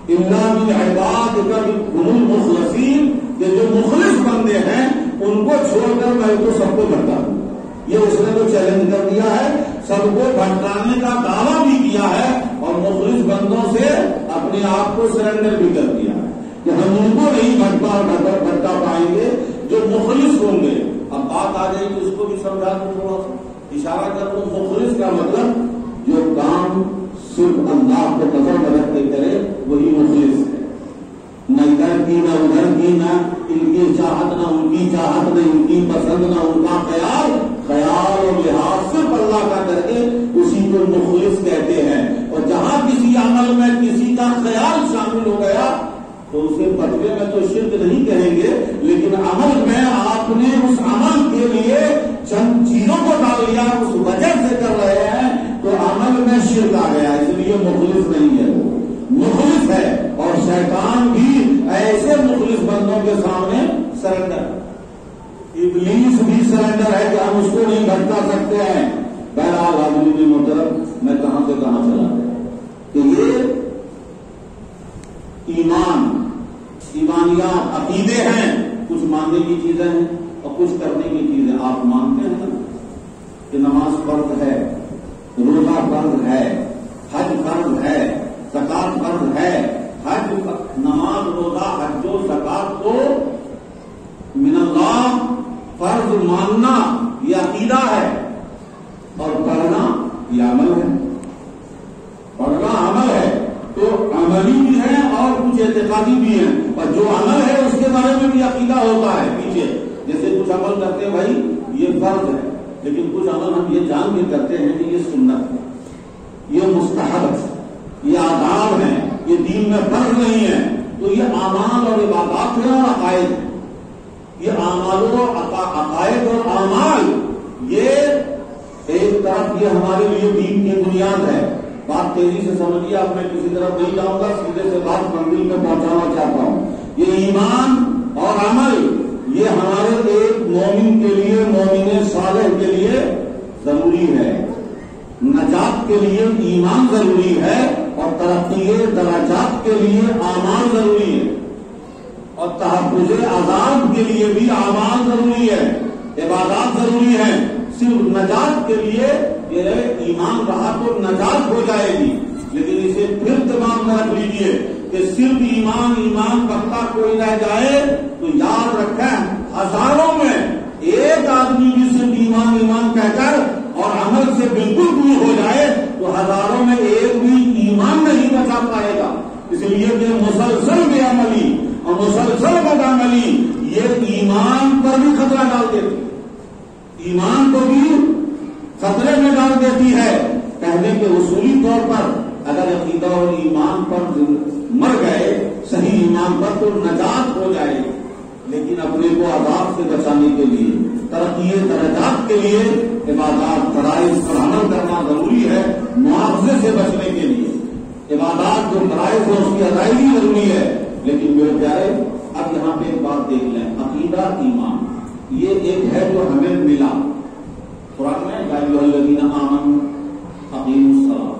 إِلَّا مِنْ عِبَادِكَ مِنْهُمُ الْمُخْلَصِينَ، کہ جو مخلص بندے ہیں ان کو چھوڑ کر میں تو سب کو بھٹکا دوں، یہ اس نے تو چیلنج کر دیا ہے، سب کو بھٹکانے کا دعویٰ بھی کیا ہے، اور مخلص بندوں سے اپنے آپ کو سرنڈر بھی کر دیا ہے کہ ہم ان کو نہیں بھٹکا پائیں گے جو مخلص ہوں گے۔ اب بات آ جائے کہ اس کو بھی سمجھا دوں، تھوڑا سا اشارہ کر دوں، مخلص کا مطلب جو کام صرف اللہ کو نظر میں رکھ کے کرے وہی مخلص ہے، نہ ادھر کی نہ ادھر کی، نہ ان کی چاہت نہ ان کی چاہت، نہ ان کی پسند نہ ان کا خیال اور لحاظ صرف اللہ کا کر کے اسی کو مخلص کہتے ہیں، اور جہاں کسی عمل میں کسی کا خیال شامل ہو گیا تو اسے فتوے میں تو شرک نہیں کہیں گے، لیکن عمل میں آپ نے اس عمل کے لیے چند چیزوں کو ڈال لیا، اس وجہ سے کر رہے ہیں تو عمل میں شرک آ گیا، اس لیے مخلص نہیں ہے، وہ مخلص ہے، اور شیطان بھی ایسے مخلص بندوں کے سامنے سرنڈر، ابلیس بھی سرنڈر ہے کہ ہم اس کو نہیں بھٹکا سکتے ہیں۔ بہرحال آدمی محترم، میں کہاں سے کہاں چلا گیا کہ یہ ایمانیات عقیدے ہیں، کچھ ماننے کی چیزیں ہیں اور کچھ کرنے کی چیزیں۔ آپ مانتے ہیں کہ نماز فرض ہے، روزہ فرض ہے، حج فرض ہے، زکات فرض ہے، حج نماز روزہ حج و زکات کو من اللہ فرض ماننا یہ عقیدہ ہے، اور پڑھنا یہ عمل ہے، پڑھنا عمل ہے، تو عملی بھی ہے اور کچھ اعتقادی بھی ہے، اور جو عمل ہے اس کے بارے میں بھی عقیدہ ہوتا ہے پیچھے، جیسے کچھ عمل کرتے ہیں بھائی یہ فرض ہے، لیکن کچھ عمل ہم یہ جان کے کرتے ہیں کہ یہ سنت ہے، یہ مستحب ہے، یہ آداب ہیں، یہ دین میں فرض نہیں ہے. تو یہ اعمال اور عبادات ہیں اور عقائد ہیں. یہ اعمال و عقائد اور اعمال یہ ایک طرف یہ ہمارے لیے دین کی بنیاد ہے. بات تیزی سے سمجھیے، اب میں کسی طرف نہیں جاؤں گا، سیدھے سے بات منزل میں پہنچانا چاہتا ہوں. یہ ایمان اور عمل یہ ہمارے ایک مومن کے لیے، مومن صالح کے لیے ضروری ہے. نجات کے لیے ایمان ضروری ہے اور ترقی درجات کے لیے اعمال ضروری ہے، اور تحفظ عذاب کے لیے بھی اعمال ضروری ہے، عبادات ضروری ہے. صرف نجات کے لیے یہ ایمان رہا تو نجات ہو جائے گی، لیکن اسے پھر دماغ میں رکھ لیجیے کہ صرف ایمان کرتا کوئی رہ جائے تو یاد رکھیں ہزاروں میں ایک آدمی بھی صرف ایمان کہہ کر اور عمل سے بالکل دور ہو جائے تو ہزاروں میں ایک بھی ایمان نہیں بچا پائے گا. اس لیے کہ مسلسل بے عملی اور مسلسل بدعملی یہ ایمان پر بھی خطرہ ڈال دیتی، ایمان کو بھی خطرے میں ڈال دیتی ہے. کہنے کے اصولی طور پر اگر عقیدہ اور ایمان پر مر گئے، صحیح ایمان پر، تو نجات ہو جائے گی. لیکن اپنے کو عذاب سے بچانے کے لیے، ترقی درجات کے لیے عبادات فرائض پر عمل کرنا ضروری ہے. معاوضے سے بچنے کے لیے عبادات جو فرائض ہے اس کی ادائیگی ضروری ہے. لیکن میرے پیارے اب یہاں پہ ایک بات دیکھ لیں، عقیدہ ایمان یہ ایک ہے جو ہمیں ملا. قرآن میں یا ایھا الذین آمنوا اقیموا الصلاۃ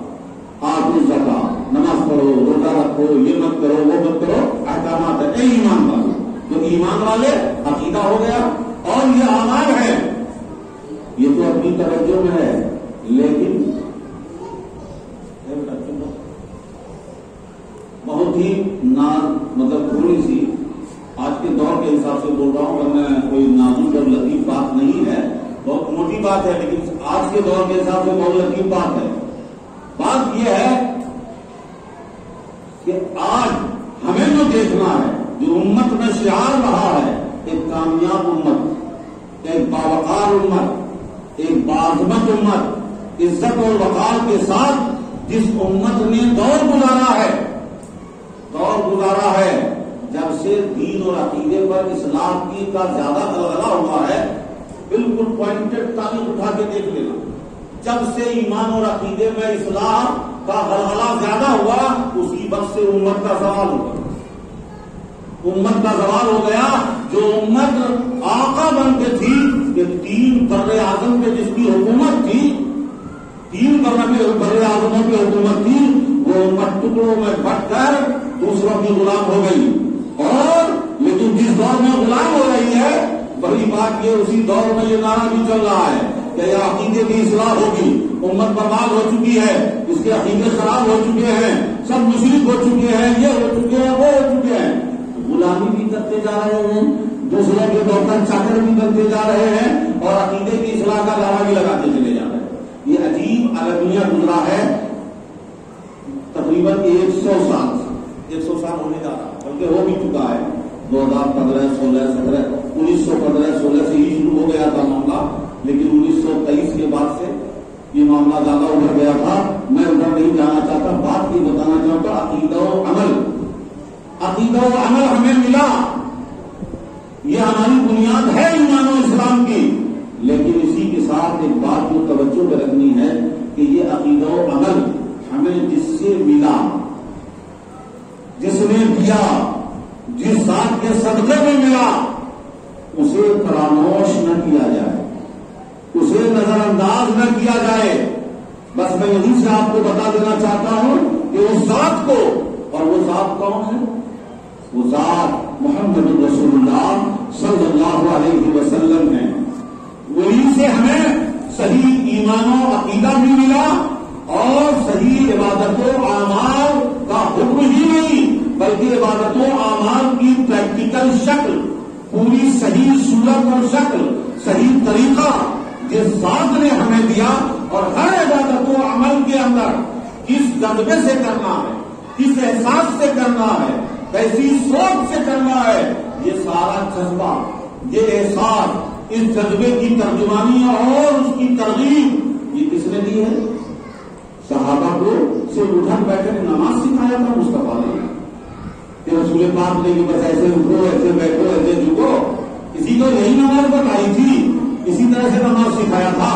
آتوا الزکاۃ، نماز پڑھو، روزہ رکھو، یہ مت کرو، وہ مت کرو، احکامات ہے. اے ایمان والو، جو ایمان والے عقیدہ ہو گیا اور یہ اعمال ہے، یہ تو اپنی توجہ میں ہے. لیکن بہت ہی مطلب تھوڑی سی آج کے دور کے حساب سے بول رہا ہوں، ورنہ کوئی نازک اور لطیف بات نہیں ہے، بہت موٹی بات ہے، لیکن آج کے دور کے حساب سے بہت لطیف بات ہے. بات یہ ہے کہ آج ہمیں جو دیکھنا ہے، جو امت میں شعار رہا ہے، ایک کامیاب امت، ایک باوقار امت، ایک باعظمت امت، عزت اور وقار کے ساتھ جس امت نے دور گزارا ہے جب سے دین اور عقیدے پر اسلام کی کا زیادہ غلغلہ ہوا ہے. بالکل پوائنٹڈ تاریخ اٹھا کے دیکھ لینا، جب سے ایمان اور عقیدے میں اسلام کا غلغلہ زیادہ ہوا اسی وقت سے امت کا زوال ہو گیا. امت کا زوال ہو گیا. جو امت آقا بن کے تھی کہ 3 بر اعظم پہ جس کی حکومت تھی، 3 بر اعظموں کی حکومت تھی، وہ امت ٹکڑوں میں بٹ کر دوسروں کی غلام ہو گئی. اور لیکن جس دور میں غلام ہو رہی ہے، بڑی بات یہ اسی دور میں یہ نعرہ بھی چل رہا ہے کہ یہ عقیدے کی اصلاح ہوگی. امت برباد ہو چکی ہے، اس کے عقیدے خراب ہو چکے ہیں، سب مشرک ہو چکے ہیں، یہ ہو چکے ہیں، وہ ہو چکے ہیں. غلامی بھی کرتے جا رہے ہیں، دوسروں کے نوکر چاکر بھی بنتے جا رہے ہیں، اور عقیدے کی اصلاح کا دعویٰ بھی لگاتے چلے جا رہے ہیں. یہ عجیب المیہ گزرا ہے تقریباً 100 سال ہونے جا رہا، بلکہ ہو بھی چکا ہے. 2015 16 17 1915 16 سے ہی شروع ہو گیا تھا معاملہ، لیکن 1923 کے بعد سے یہ معاملہ زیادہ ابھر گیا تھا. میں ادھر نہیں جانا چاہتا، بات یہ بتانا چاہتا ہوں. عقیدہ و عمل ہمیں ملا، یہ ہماری بنیاد ہے ایمان و اسلام کی. لیکن اسی کے ساتھ ایک بات جو توجہ پہ رکھنی ہے کہ یہ عقیدہ و عمل ہمیں جس سے ملا، جس نے دیا، جس ذات کے صدقے میں ملا، اسے فراموش نہ کیا جائے، اسے نظر انداز نہ کیا جائے. بس میں یہیں سے آپ کو بتا دینا چاہتا ہوں کہ اس ذات کو، اور وہ ذات کون ہے؟ وہ ذات محمد رسول اللہ صلی اللہ علیہ وسلم ہے. وہیں سے ہمیں صحیح ایمان و عقیدہ بھی ملا، اور صحیح عبادت و اعمال کا حکم ہی نہیں بلکہ عبادت و اعمال کی پریکٹیکل شکل، پوری صحیح صورت اور شکل، صحیح طریقہ جس ذات نے ہمیں دیا. اور ہر عبادت و عمل کے اندر کس جذبے سے کرنا ہے، کس احساس سے کرنا ہے، کیسی سوچ سے کرنا ہے، یہ سارا جذبہ، یہ احساس، اس جذبے کی ترجمانی اور اس کی ترغیب یہ کس نے دی ہے؟ صحابہ کو صرف اٹھک بیٹھے نماز سکھایا تھا مصطفیٰ نے کہ رسول پاک نے کہ بس ایسے اٹھو ایسے بیٹھو ایسے جھکو، کسی کو یہی نماز بتائی تھی، اسی طرح سے نماز سکھایا تھا،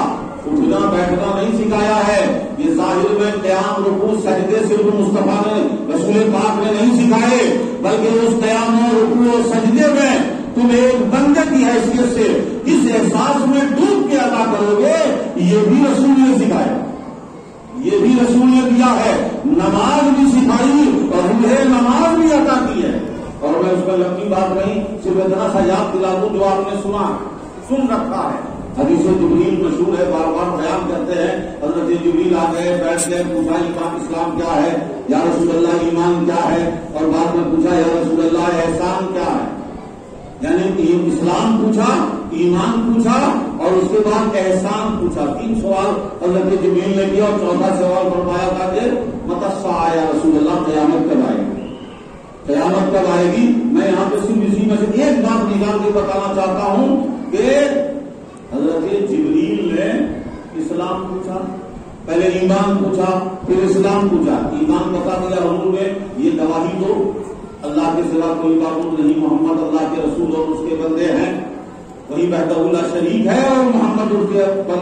اٹھنا بیٹھنا نہیں سکھایا ہے۔ یہ ظاہر میں قیام رکوع سجدے صرف مصطفیٰ نے رسول پاک نے نہیں سکھائے، بلکہ اس قیام اور رکوع اور سجدے میں تم ایک بندے کی حیثیت سے کس احساس میں ڈوب کے ادا کرو گے، یہ بھی رسول نے سکھایا، یہ بھی رسول نے دیا ہے۔ نماز بھی سکھائی اور روح نماز بھی عطا کی ہے۔ اور میں اس پر لمبی بات نہیں، صرف اتنا سا یاد دلا دوں جو آپ نے سن رکھا ہے۔ حدیث جبریل مشہور ہے، بار بار بیان کرتے ہیں، حضرت جبریل آ گئے، بیٹھ گئے، پوچھا ایمان اسلام کیا ہے، یا رسول اللہ ایمان کیا ہے، اور بعد میں پوچھا یا رسول اللہ احسان کیا ہے، یعنی اسلام پوچھا، ایمان پوچھا اور اس کے بعد احسان پوچھا۔ 3 سوال حضرت جبریل نے کیا اور چوتھا سوال فرمایا تھا کہ متی الساعہ یا رسول اللہ، قیامت کب آئے گی، قیامت کب آئے گی۔ میں یہاں پہ صرف اسی میں سے ایک بات نکال کے بتانا چاہتا ہوں کہ حضرت جبریل نے اسلام پوچھا، پہلے ایمان پوچھا، پھر اسلام پوچھا۔ ایمان بتا دیا حضور نے، یہ گواہی دو اللہ کے سوا کوئی معبود نہیں، محمد اللہ کے رسول اور اس کے بندے ہیں، وہی وحدہ لا شریک ہے اور محمد اس کے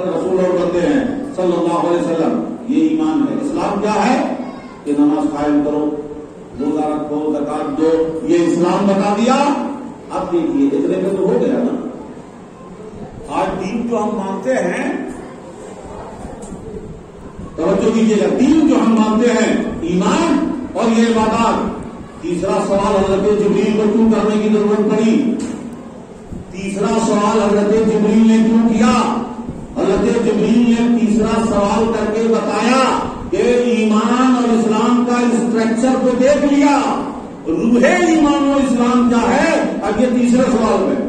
رسول اور بندے ہیں صلی اللہ علیہ وسلم، یہ ایمان ہے۔ اسلام کیا ہے کہ نماز قائم کرو، روزہ رکھو، زکات دو، یہ اسلام بتا دیا۔ اب دیکھیے اتنے میں تو ہو گیا نا۔ آج دین جو ہم مانتے ہیں، توجہ کیجیے گا، دین جو ہم مانتے ہیں ایمان اور یہ عبادات۔ تیسرا سوال حضرت جبریل کو کیوں کرنے کی ضرورت پڑی؟ تیسرا سوال حضرت جبریل نے کیوں کیا؟ حضرت جبریل نے تیسرا سوال کر کے بتایا کہ ایمان اور اسلام کا اسٹرکچر تو دیکھ لیا، روح ایمان اور اسلام کیا ہے، اب یہ تیسرے سوال میں،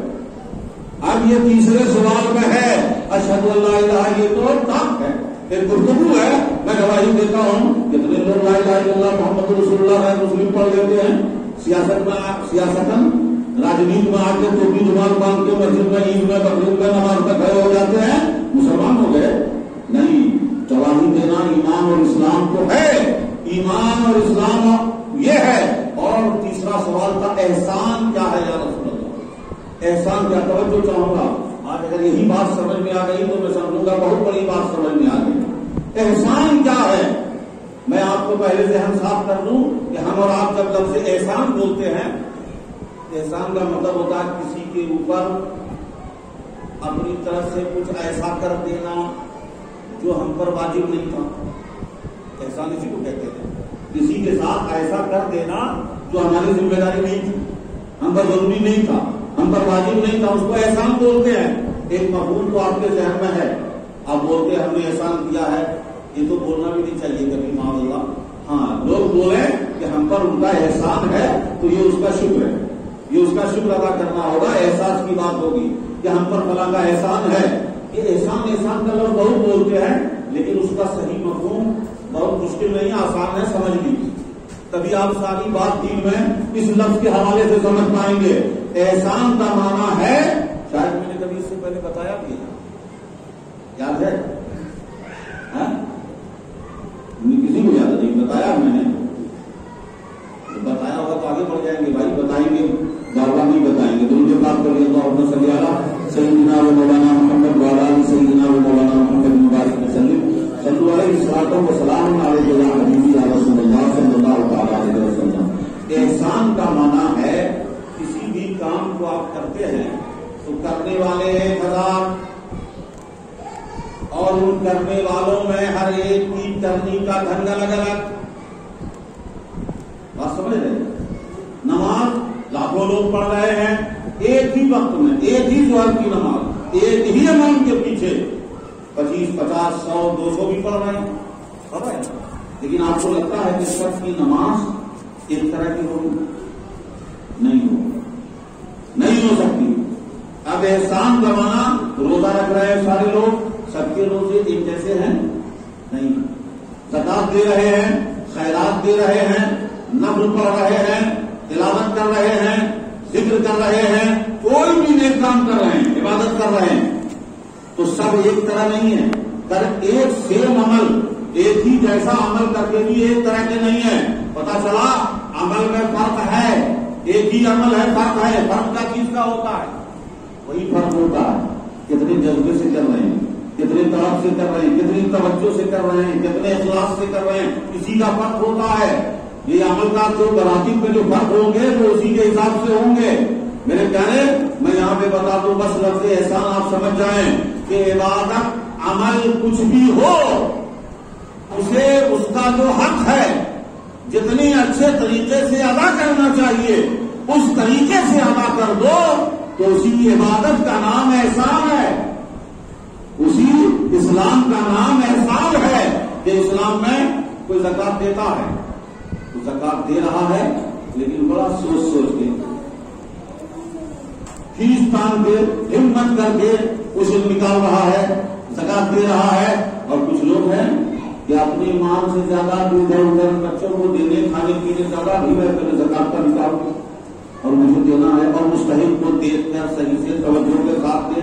اب یہ تیسرے سوال میں ہے اشہد ان لا الہ، یہ تو ٹاپ ہے، ایک گفتگو ہے۔ میں گواہی دیتا ہوں کتنے لوگ لا الہ الا اللہ محمد رسول اللہ ہے مسلم پڑھ لیتے ہیں، سیاستن راجنیت میں آ کے ٹوپی رومال باندھ کے مسجد میں عید میں بقرعید میں نماز میں کھڑے ہو جاتے ہیں، مسلمان ہو گئے؟ نہیں، گواہی دینا ایمان اور اسلام کو ہے، ایمان اور اسلام یہ ہے۔ اور تیسرا سوال تھا احسان کیا ہے یا رسول اللہ، احسان کیا؟ توجہ چاہوں گا، آج اگر یہی بات سمجھ میں آ گئی تو میں سمجھوں گا بہت بڑی بات سمجھ میں آ گئی۔ احسان کیا ہے؟ میں آپ کو پہلے سے ہم صاف کر دوں کہ ہم اور آپ جب لفظ احسان بولتے ہیں، احسان کا مطلب ہوتا ہے کسی کے اوپر اپنی طرف سے کچھ ایسا کر دینا جو ہم پر واجب نہیں تھا، احسان اسی کو کہتے ہیں۔ کسی کے ساتھ ایسا کر دینا جو ہماری ذمہ داری نہیں تھی، ہم پر ضروری نہیں تھا، ہم پر واجب نہیں تھا، اس کو احسان بولتے ہیں۔ ایک مفہوم تو آپ کے ذہن میں ہے، آپ بولتے ہیں ہم نے احسان کیا ہے، یہ تو بولنا بھی نہیں چاہیے کبھی معاذ اللہ۔ ہاں، لوگ بولیں کہ ہم پر ان کا احسان ہے تو یہ اس کا شکر ہے، یہ اس کا شکر ادا کرنا ہوگا، احساس کی بات ہوگی کہ ہم پر فلاں کا احسان ہے۔ یہ احسان کا لوگ بہت بولتے ہیں، لیکن اس کا صحیح مفہوم بہت مشکل نہیں، آسان ہے سمجھنے کی۔ تبھی آپ ساری بات دین میں اس لفظ کے حوالے سے سمجھ پائیں گے۔ احسان کا معنی ہے، شاید میں نے کبھی اس سے پہلے بتایا بھی ہے، یاد ہے؟ کسی کو یاد نہیں بتایا میں نے، بتایا ہوگا تو آگے بڑھ جائیں گے بھائی، بتائیں گے، بار بار نہیں بتائیں گے۔ دونوں بات کر لیا تو صلی اللہ سیدنا و مولانا محمد وعلی آلہ سیدنا و مولانا محمد مبارک وسلم صلی اللہ علیہ وسلم وسلام علیہ یا حبیبی یا رسول اللہ صلی اللہ تعالی علیہ وسلم۔ احسان کا معنی ہے کسی بھی کام کو آپ کرتے ہیں تو کرنے والے ایک ہزار، اور ان کرنے والوں میں ہر ایک کی کرنی کا ڈھنگ الگ الگ۔ بات سمجھ رہے؟ نماز لاکھوں لوگ پڑھ رہے ہیں ایک ہی وقت میں، ایک ہی ظہر کی نماز، ایک ہی امام کے پیچھے 25، 50، 100، 200 بھی پڑھ رہے ہیں، لیکن آپ کو لگتا ہے کہ شخص کی نماز ایک طرح کی ہوگی؟ نہیں ہو سکتی۔ اب احسان کا معنی روزہ رکھ رہے ہیں سارے لوگ، سب کے روزے ایک جیسے ہیں؟ نہیں۔ زکات دے رہے ہیں، خیرات دے رہے ہیں، نفل پڑھ رہے ہیں، تلاوت کر رہے ہیں، ذکر کر رہے ہیں، کوئی بھی نیک کام کر رہے ہیں، عبادت کر رہے ہیں، تو سب ایک طرح نہیں ہے۔ ایک سیم عمل ایک ہی جیسا عمل کر کے بھی ایک طرح کے نہیں ہے. پتا چلا عمل میں فرق ہے, ایک ہی عمل ہے, فرق ہے. فرق کا چیز کا ہوتا ہے, وہی فرق ہوتا ہے کتنے جذبے سے کر رہے ہیں, کتنے طرف سے کر رہے ہیں, کتنی توجہ سے کر رہے ہیں, کتنے اخلاص سے کر رہے ہیں, اسی کا فرق ہوتا ہے. یہ عمل کا جو مراتب میں جو فرق ہوں گے وہ اسی کے حساب سے ہوں گے. میرے پیارے, میں یہاں پہ بتا دوں, بس لفظ احسان آپ سمجھ جائیں کہ عبادت عمل کچھ بھی ہو اسے اس کا جو حق ہے جتنی اچھے طریقے سے ادا کرنا چاہیے اس طریقے سے ادا کر دو تو اسی عبادت کا نام احسان ہے, اسی اسلام کا نام احسان ہے. کہ اسلام میں کوئی زکات دیتا ہے تو زکات دے رہا ہے لیکن بڑا سوچ سوچ کے, فیس تان کے, ہمت کر کے اسے نکال رہا ہے, زکات دے رہا ہے. اور کچھ لوگ ہیں کہ اپنی ماں سے زیادہ ادھر ادھر بچوں کو دینے کھانے پینے زیادہ بھی میں پہلے زکات کا نکال دوں اور مجھے دینا ہے, اور مستحق کو دیکھ کر صحیح سے توجہ کے ساتھ دے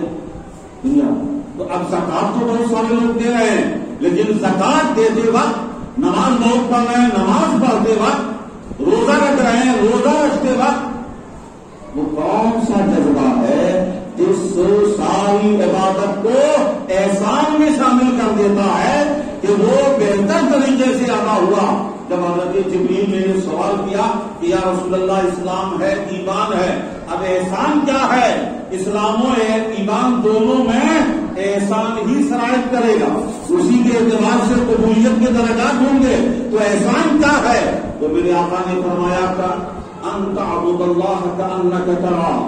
دنیا. تو اب زکات تو بہت سارے لوگ دے رہے ہیں, لیکن زکات دیتے وقت نماز بہت پڑھ رہے ہیں, نماز پڑھتے وقت روزہ رکھ رہے ہیں, روزہ رکھتے وقت وہ کون سا جذبہ ہے جس ساری عبادت کو احسان میں شامل کر دیتا ہے کہ وہ بہتر طریقے سے ادا ہوا. جب حضرت جبریل نے یہ سوال کیا کہ یا رسول اللہ اسلام ہے ایمان ہے, اب احسان کیا ہے؟ اسلام و ایمان دونوں میں احسان ہی شرائط کرے گا, اسی کے اعتبار سے قبولیت کے درجات ہوں گے. تو احسان کیا ہے؟ تو میرے آقا نے فرمایا تھا ان تعبد اللہ کأنک تراہ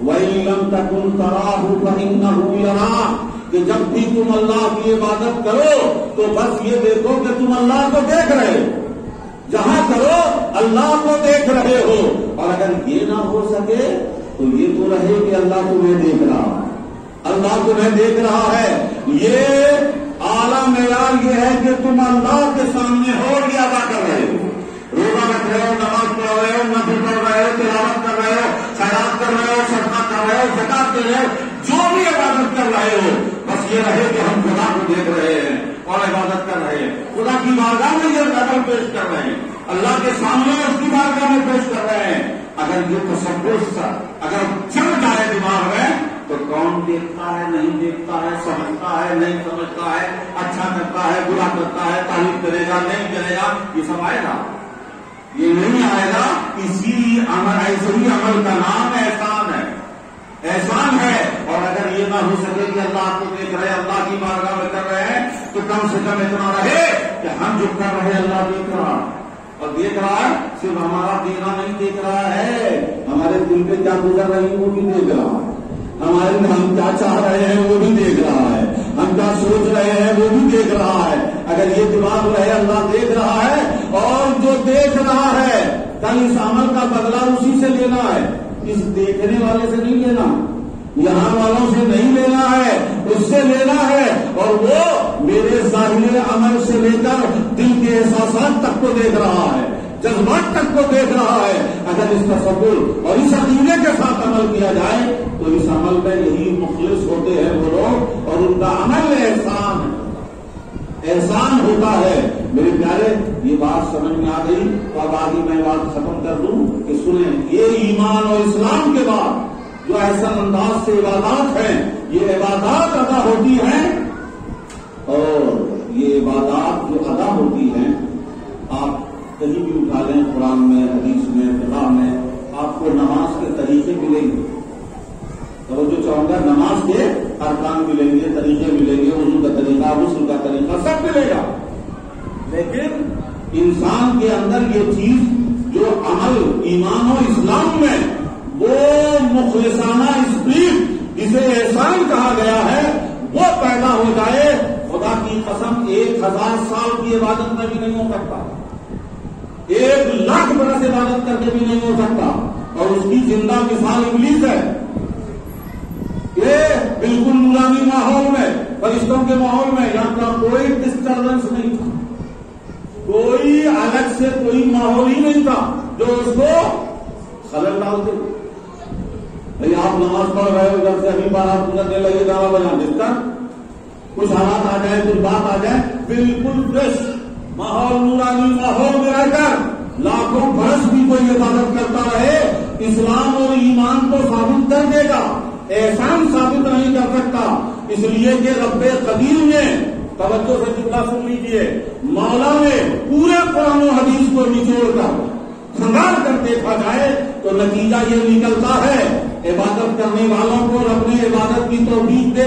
وَإِن لَمْ تَكُنْ تَرَاهُ فَإِنَّهُ يَرَاكَ. کہ جب بھی تم اللہ کی عبادت کرو تو بس یہ دیکھو کہ تم اللہ کو دیکھ رہے ہو, جہاں کرو اللہ کو دیکھ رہے ہو. اور اگر یہ نہ ہو سکے تو یہ تو رہے کہ اللہ تمہیں دیکھ رہا ہے, اللہ تمہیں دیکھ رہا ہے. یہ اعلیٰ معیار یہ ہے کہ تم اللہ کے سامنے ہو یہ ادا کر رہے ہو, روزہ رکھ رہے ہو, نماز پڑھ رہے ہو, نفل پڑھ رہے ہو, تلاوت کر رہے ہو, خیرات کر رہے ہو, صدقہ کر رہے ہو, زکات دے رہے ہو, جو بھی عبادت کر رہے ہو بس یہ رہے کہ ہم خدا کو دیکھ رہے ہیں اور عبادت کر رہے ہیں, خدا کی بارگاہ میں یہ عمل پیش کر رہے ہیں, اللہ کے سامنے اس کی بارگاہ میں پیش کر رہے ہیں. اگر یہ تصور اگر چل جائے دماغ میں تو کون دیکھتا ہے, نہیں دیکھتا ہے, سمجھتا ہے, نہیں سمجھتا ہے, اچھا کرتا ہے, برا کرتا ہے, تعریف کرے گا, نہیں کرے گا, یہ سب آئے گا, یہ نہیں آئے گا. اسی عمل, ایسے ہی عمل کا نام احسان ہے, احسان ہے. اور اگر یہ نہ ہو سکے کہ اللہ کو دیکھ رہے, اللہ کی بارگاہ میں کر رہے ہیں تو کم سے کم اتنا رہے کہ ہم جو کر رہے ہیں اللہ دیکھ رہا, اور دیکھ رہا ہے صرف ہمارا دینا نہیں دیکھ رہا ہے, ہمارے دل پہ کیا گزر رہی ہے وہ بھی دیکھ رہا ہے, ہمارے ہم کیا چاہ رہے ہیں وہ بھی دیکھ رہا ہے, ہم کیا سوچ رہے ہیں وہ بھی دیکھ رہا ہے. اگر یہ دماغ رہے اللہ دیکھ رہا ہے, اور جو دیکھ رہا ہے کل اس عمل کا بدلہ اسی سے لینا ہے, اس دیکھنے والے سے نہیں لینا, یہاں والوں سے نہیں لینا ہے, اس سے لینا ہے. اور وہ میرے ظاہر عمل سے لے کر دل کے احساسات تک کو دیکھ رہا ہے, جذبات تک کو دیکھ رہا ہے. اگر اس تصور اور اس عقیدے کے ساتھ عمل کیا جائے تو اس عمل میں یہی مخلص ہوتے ہیں وہ لوگ, اور ان کا عمل احسان ہوتا ہے. میرے پیارے, یہ بات سمجھ میں آ گئی تو اب آگے میں بات ختم کر دوں کہ سنیں, یہ ایمان اور اسلام کے بعد جو احسن انداز سے عبادات ہیں, یہ عبادات ادا ہوتی ہیں, اور یہ عبادات جو ادا ہوتی ہیں آپ کہیں بھی اٹھا لیں, قرآن میں, حدیث میں, فقہ میں آپ کو نماز کے طریقے ملیں گے. توجہ چاہوں گا, نماز کے ارکان ملیں گے, طریقے ملیں گے, وضو کا طریقہ, غسل کا طریقہ سب ملے گا. لیکن انسان کے اندر یہ چیز جو عمل ایمان و اسلام میں وہ مخلصانہ اسپرٹ جسے احسان کہا گیا ہے وہ پیدا ہو جائے, خدا کی قسم 1000 سال کی عبادت میں بھی نہیں ہو سکتا, 1,00,000 برس عبادت کر کے بھی نہیں ہو سکتا. اور اس کی زندہ مثال ابلیس ہے. یہ بالکل نورانی ماحول میں, فرشتوں کے ماحول میں, یہاں کا کوئی ڈسٹربنس نہیں تھا, کوئی الگ سے کوئی ماحول ہی نہیں تھا جو اس کو خلل ڈالتے. بھائی آپ نماز پڑھ رہے ہو, جب سے ابھی 12 گزرنے لگے, 11 بجا دیتا کچھ حالات آ جائے، کچھ بات آ جائے، بالکل فریش ماحول، نورانی ماحول میں رہ کر لاکھوں برس بھی کوئی عبادت کرتا رہے، اسلام اور ایمان کو ثابت کر دے گا، احسان ثابت نہیں کر سکتا۔ اس لیے کہ رب قدیر نے، توجہ سے جملہ سن لیجیے، مولا نے پورے قرآن و حدیث کو نچوڑ کر کھنگال کر دیکھا جائے تو نتیجہ یہ نکلتا ہے، عبادت کرنے والوں کو رب نے عبادت کی توفیق دے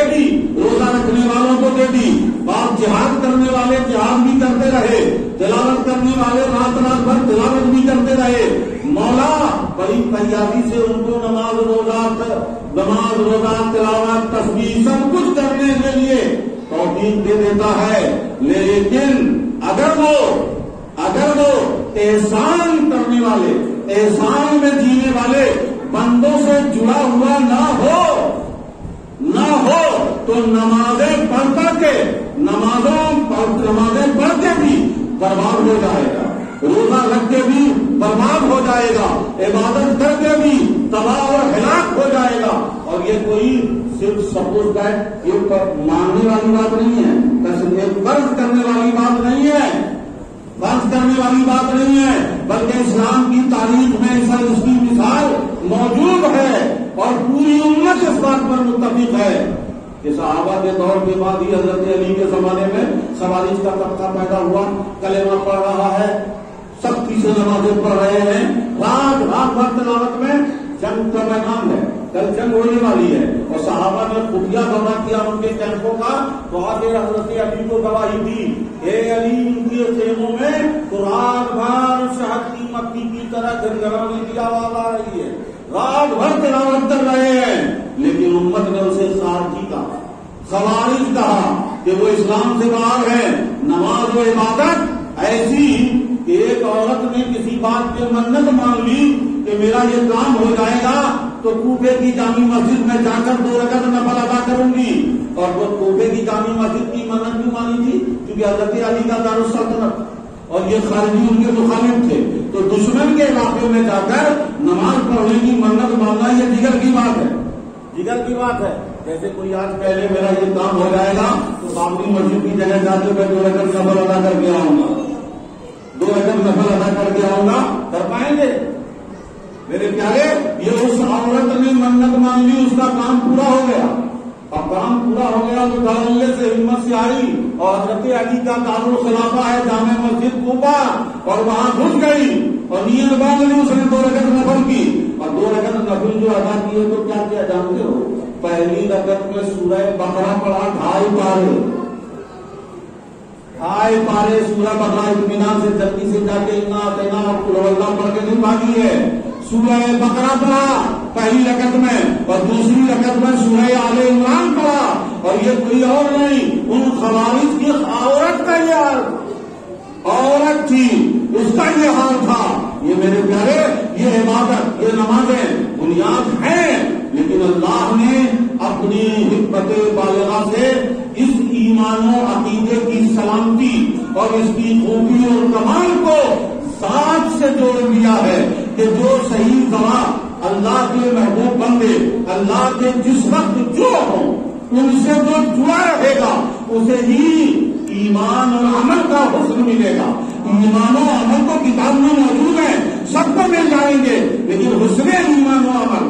دی، روزہ رکھنے والوں کو دے دی، بات جہاد کرنے والے جہاد بھی کرتے رہے، تلاوت کرنے والے رات رات بھر تلاوت بھی کرتے رہے، مولا بڑی تیاری سے ان کو نماز روزہ تلاوت تسبیح سب کچھ کرنے کے لیے توفیق دے دیتا ہے۔ لیکن اگر وہ احسان کرنے والے، احسان میں جینے والے بندوں سے جڑا ہوا نہ ہو تو نمازیں پڑھ کے بھی برباد ہو جائے گا، روزہ رکھ کے بھی برباد ہو جائے گا، عبادت کر کے بھی تباہ و ہلاک ہو جائے گا۔ اور یہ کوئی صرف سپوز دیٹ یہ ماننے والی بات نہیں ہے، فرض کرنے والی بات نہیں ہے، بلکہ اسلام کی تاریخ میں اس کی مثال موجود ہے اور پوری امت اس بات پر متفق ہے کہ صحابہ کے دور کے بعد ہی حضرت علی کے زمانے میں خوارج کا طبقہ پیدا ہوا، کلمہ پڑھ رہا ہے، سختی سے نمازیں پڑھ رہے ہیں، رات بھر تلاوت میں، جنگ کا میدان ہے، کل جنگ ہونے والی ہے، اور صحابہ نے خفیہ دورہ کیا ان کے کیمپوں کا، تو آگے حضرت علی کو گواہی دی، اے علی ان کے خیموں میں تو رات بھر شہد کی مکھی کی طرح گھرگھرانے کی آواز آ رہی ہے، رات بھر تلاوت کر رہے ہیں، لیکن امت نے اسے خارجی کہا، خوارج کہا کہ وہ اسلام سے باہر ہے۔ نماز و عبادت ایسی کہ ایک عورت نے کسی بات کی منت مان لی کہ میرا یہ کام ہو جائے گا تو کوفے کی جامع مسجد میں جا کر 2 رکعت نفل ادا کروں گی، اور وہ کوفے کی جامع مسجد کی منت کیوں مانی تھی؟ کیونکہ حضرت علی کا دارالسلطنت اور یہ خارجی ان کے مخالف تھے، تو دشمن کے علاقے میں جا کر نماز پڑھنے کی منت ماننا یہ جگر کی بات ہے۔ جیسے کوئی آج پہلے میرا یہ کام ہو جائے گا تو بابری مسجد کی جگہ جا کے میں 2 رکعت نفل ادا کر کے آؤں گا، 2 رکعت نفل ادا کر کے آؤں گا، کر پائیں گے؟ میرے پیارے، یہ اس عورت نے منت مان لی، اس کا کام پورا ہو گیا، اب کام پورا ہو گیا تو داراللہ سے ہمت سے آئی اور حضرت علی کا دارالخلافہ ہے جامع مسجد کوفہ، اور وہاں گھس گئی اور نیت باندھ لی، اس نے 2 رکعت نفل کی، اور 2 رکعت نفل جو ادا کیے تو کیا کیا جانتے ہو؟ پہلی رکعت میں سورہ بقرہ پڑھا 2.5 پارے سورہ بقرہ، اطمینان سے جلدی سے جا کے انا اعطینا اور قل هو اللہ پڑھ کے نہیں بھاگی ہے، سورہ بقرہ پڑھا پہلی رکعت میں، اور دوسری رکعت میں سورہ آل عمران پڑھا، اور یہ کوئی اور نہیں، ان خوارج کی عورت کا یہ حال، عورت تھی اس کا یہ حال تھا۔ یہ میرے پیارے، یہ عبادت، یہ نمازیں بنیاد ہیں، لیکن اللہ نے اپنی حکمت بالغہ سے اس ایمان و عقیدے کی سلامتی اور اس کی خوبی اور کمال کو ذات سے جوڑ دیا ہے کہ جو صحیح گواہ اللہ کے محبوب بندے اللہ کے جس وقت جو ہوں ان سے جو جڑا رہے گا اسے ہی ایمان اور عمل کا حسن ملے گا۔ ایمان و عمل کو کتاب میں موجود ہے، سب کو مل جائیں گے، لیکن حسن ایمان و عمل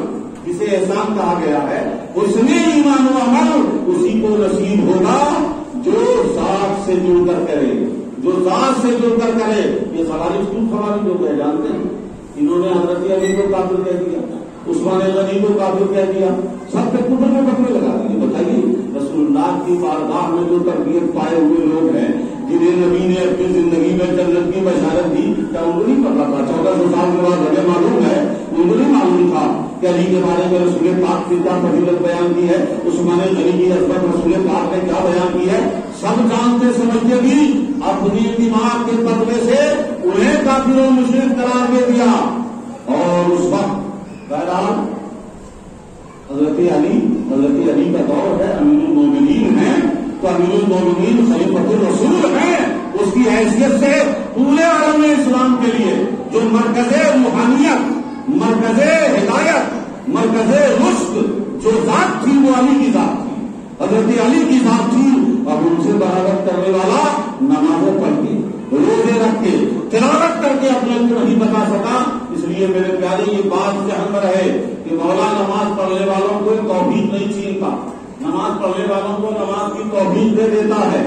جسے احسان کہا گیا ہے، حسن ایمان و عمل اسی کو نصیب ہوگا جو ذات سے جڑ کر کرے، جو ذات سے جڑ کر کرے۔ یہ خوارج کیوں خوارج ہو گئے جانتے ہیں؟ انہوں نے حضرت علی کو کافر کہہ دیا، عثمان غنی کو کافر کہہ دیا، سب کے کفر میں پکڑے لگا دیے۔ بتائیے رسول اللہ کی بارگاہ میں جو تربیت پائے ہوئے لوگ ہیں، جنہیں نبی نے اپنی زندگی میں جنت کی بشارت دی، کیا ان کو نہیں پتا تھا؟ 1400 سال کے بعد ہمیں معلوم ہے، ان کو نہیں معلوم تھا کہ علی کے بارے میں رسول پاک کی کیا فضیلت بیان کی ہے، عثمان غنی کی عظمت رسول پاک نے کیا بیان کی ہے، سب جانتے سمجھتے بھی اپنی دماغ کے بدلے سے انہیں کافر و مشرک قرار دے دیا۔ اور اس وقت بہرحال حضرت علی کا دور ہے، امیر المومنین ہیں، تو امیر المومنین خلیفۃ الرسول ہیں، اس کی حیثیت سے پورے عالم اسلام کے لیے جو مرکز روحانیت، مرکز ہدایت، مرکز رشد جو ذات تھی وہ علی کی ذات تھی۔ حضرت تو نہیں بتا سکا. اس لیے میرے پیارے یہ بات ذہن میں رہے کہ مولا نماز پڑھنے والوں کو توفیق نہیں چھینتا. نماز پڑھنے والوں کو نماز کی توفیق دے دیتا ہے,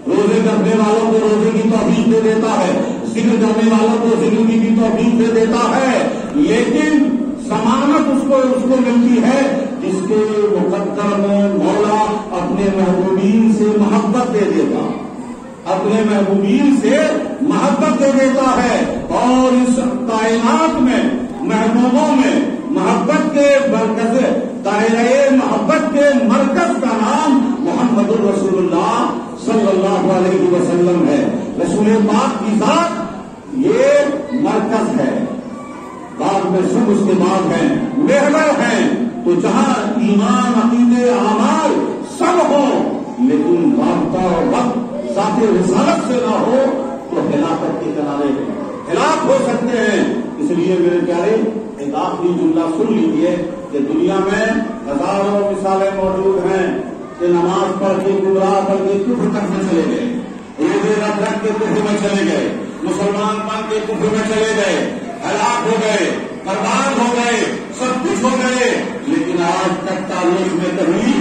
روزے کرنے والوں کو روزے کی توفیق دے دیتا ہے, ذکر کرنے والوں کو ذکر کی بھی توفیق دے دیتا ہے. لیکن ضمانت اس کو ملتی ہے جس کے مقدر میں مولا اپنے محبوبین سے محبت دے دیتا, اپنے محبوبین سے محبت دے دیتا ہے. اور اس کائنات میں محبوبوں میں محبت کے مرکز, دائرۂ محبت کے مرکز کا نام محمد الرسول اللہ صلی اللہ علیہ وسلم ہے. رسول پاک کی ذات یہ مرکز ہے, بعد میں سب اس کے بعد ہیں, محور ہیں. تو جہاں ایمان, عقیدے, اعمال سب ہو لیکن رابطہ وقت ذات رسالت سے نہ ہو تو ہلاکت کے کنارے ہلاک ہو سکتے ہیں. اس لیے میرے پیارے ایک آخری جملہ سن لیجیے کہ دنیا میں ہزاروں مثالیں موجود ہیں کہ نماز پڑھ کے گمراہ پڑھ کے کفر تک میں چلے گئے, روزے رکھ کے کفر میں چلے گئے, مسلمان بن کے کفر میں چلے گئے, ہلاک ہو گئے, برباد ہو گئے, سب کچھ ہو گئے. لیکن آج تک تاریخ میں کبھی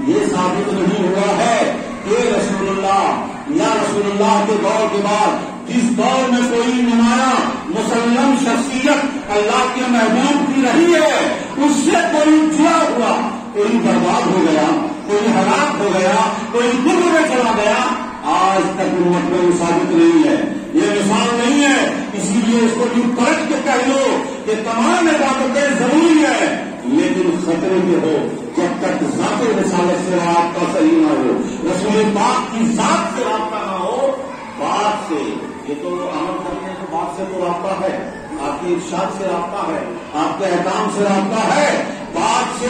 یہ ثابت نہیں ہوا ہے کہ رسول اللہ کے دور کے بعد جس دور میں کوئی نمایاں مسلم شخصیت اللہ کے محبوب کی رہی ہے اس سے کوئی جڑا ہوا, کوئی برباد ہو گیا, کوئی ہلاک ہو گیا, کوئی کفر میں چلا گیا, آج تک امت میں ثابت نہیں ہے. یہ مثال نہیں ہے. اسی لیے اس کو یوں پلٹ کے کہہ لو کہ تمام عبادتیں ضروری ہے لیکن خطرے میں ہو جب تک ذات رسالت سے رابطہ صحیح نہ ہو, رسول پاک کی ذات سے رابطہ نہ ہو. بات سے یہ تو عمل کرنے کے بات سے تو رابطہ ہے, آپ کے ارشاد سے رابطہ ہے, آپ کے احکام سے رابطہ ہے. بات سے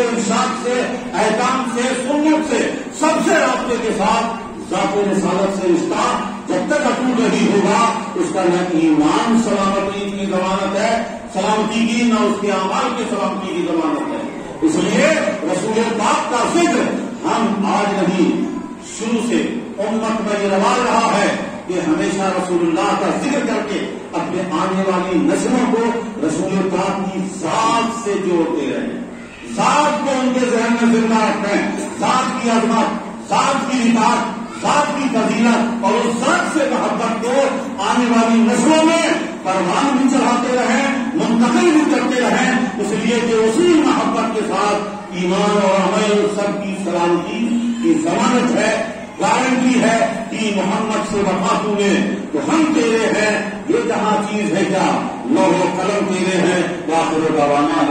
ارشاد سے, احکام سے, سنت سے, سب سے رابطے کے ساتھ ذات رسالت سے رشتہ جب تک اٹوٹ نہیں ہوگا اس کا نہ ایمان سلامتی کی ضمانت ہے, سلامتی کی, نہ اس کے اعمال کی سلامتی کی ضمانت ہے. اس لیے رسول پاک کا ذکر ہم آج نہیں, شروع سے امت میں یہ رواج رہا ہے کہ ہمیشہ رسول اللہ کا ذکر کر کے اپنے آنے والی نسلوں کو رسول پاک کی ذات سے جوڑتے رہیں, ذات کو ان کے ذہن میں زندہ رکھیں, ذات کی عظمت, ذات کی اطاعت, ذات کی فضیلت اور اس ذات سے محبت کو آنے والی نسلوں میں پروان بھی چڑھاتے رہیں, منتقل بھی کرتے رہیں. اس لیے کہ اسی محبت کے ساتھ ایمان اور عمل سب کی سلامتی کی ضمانت ہے, گارنٹی ہے. کہ محمد سے وفا نے تو ہم تیرے ہیں, یہ جہاں چیز ہے کیا لوح و قلم تیرے ہیں. وآخر دعوانا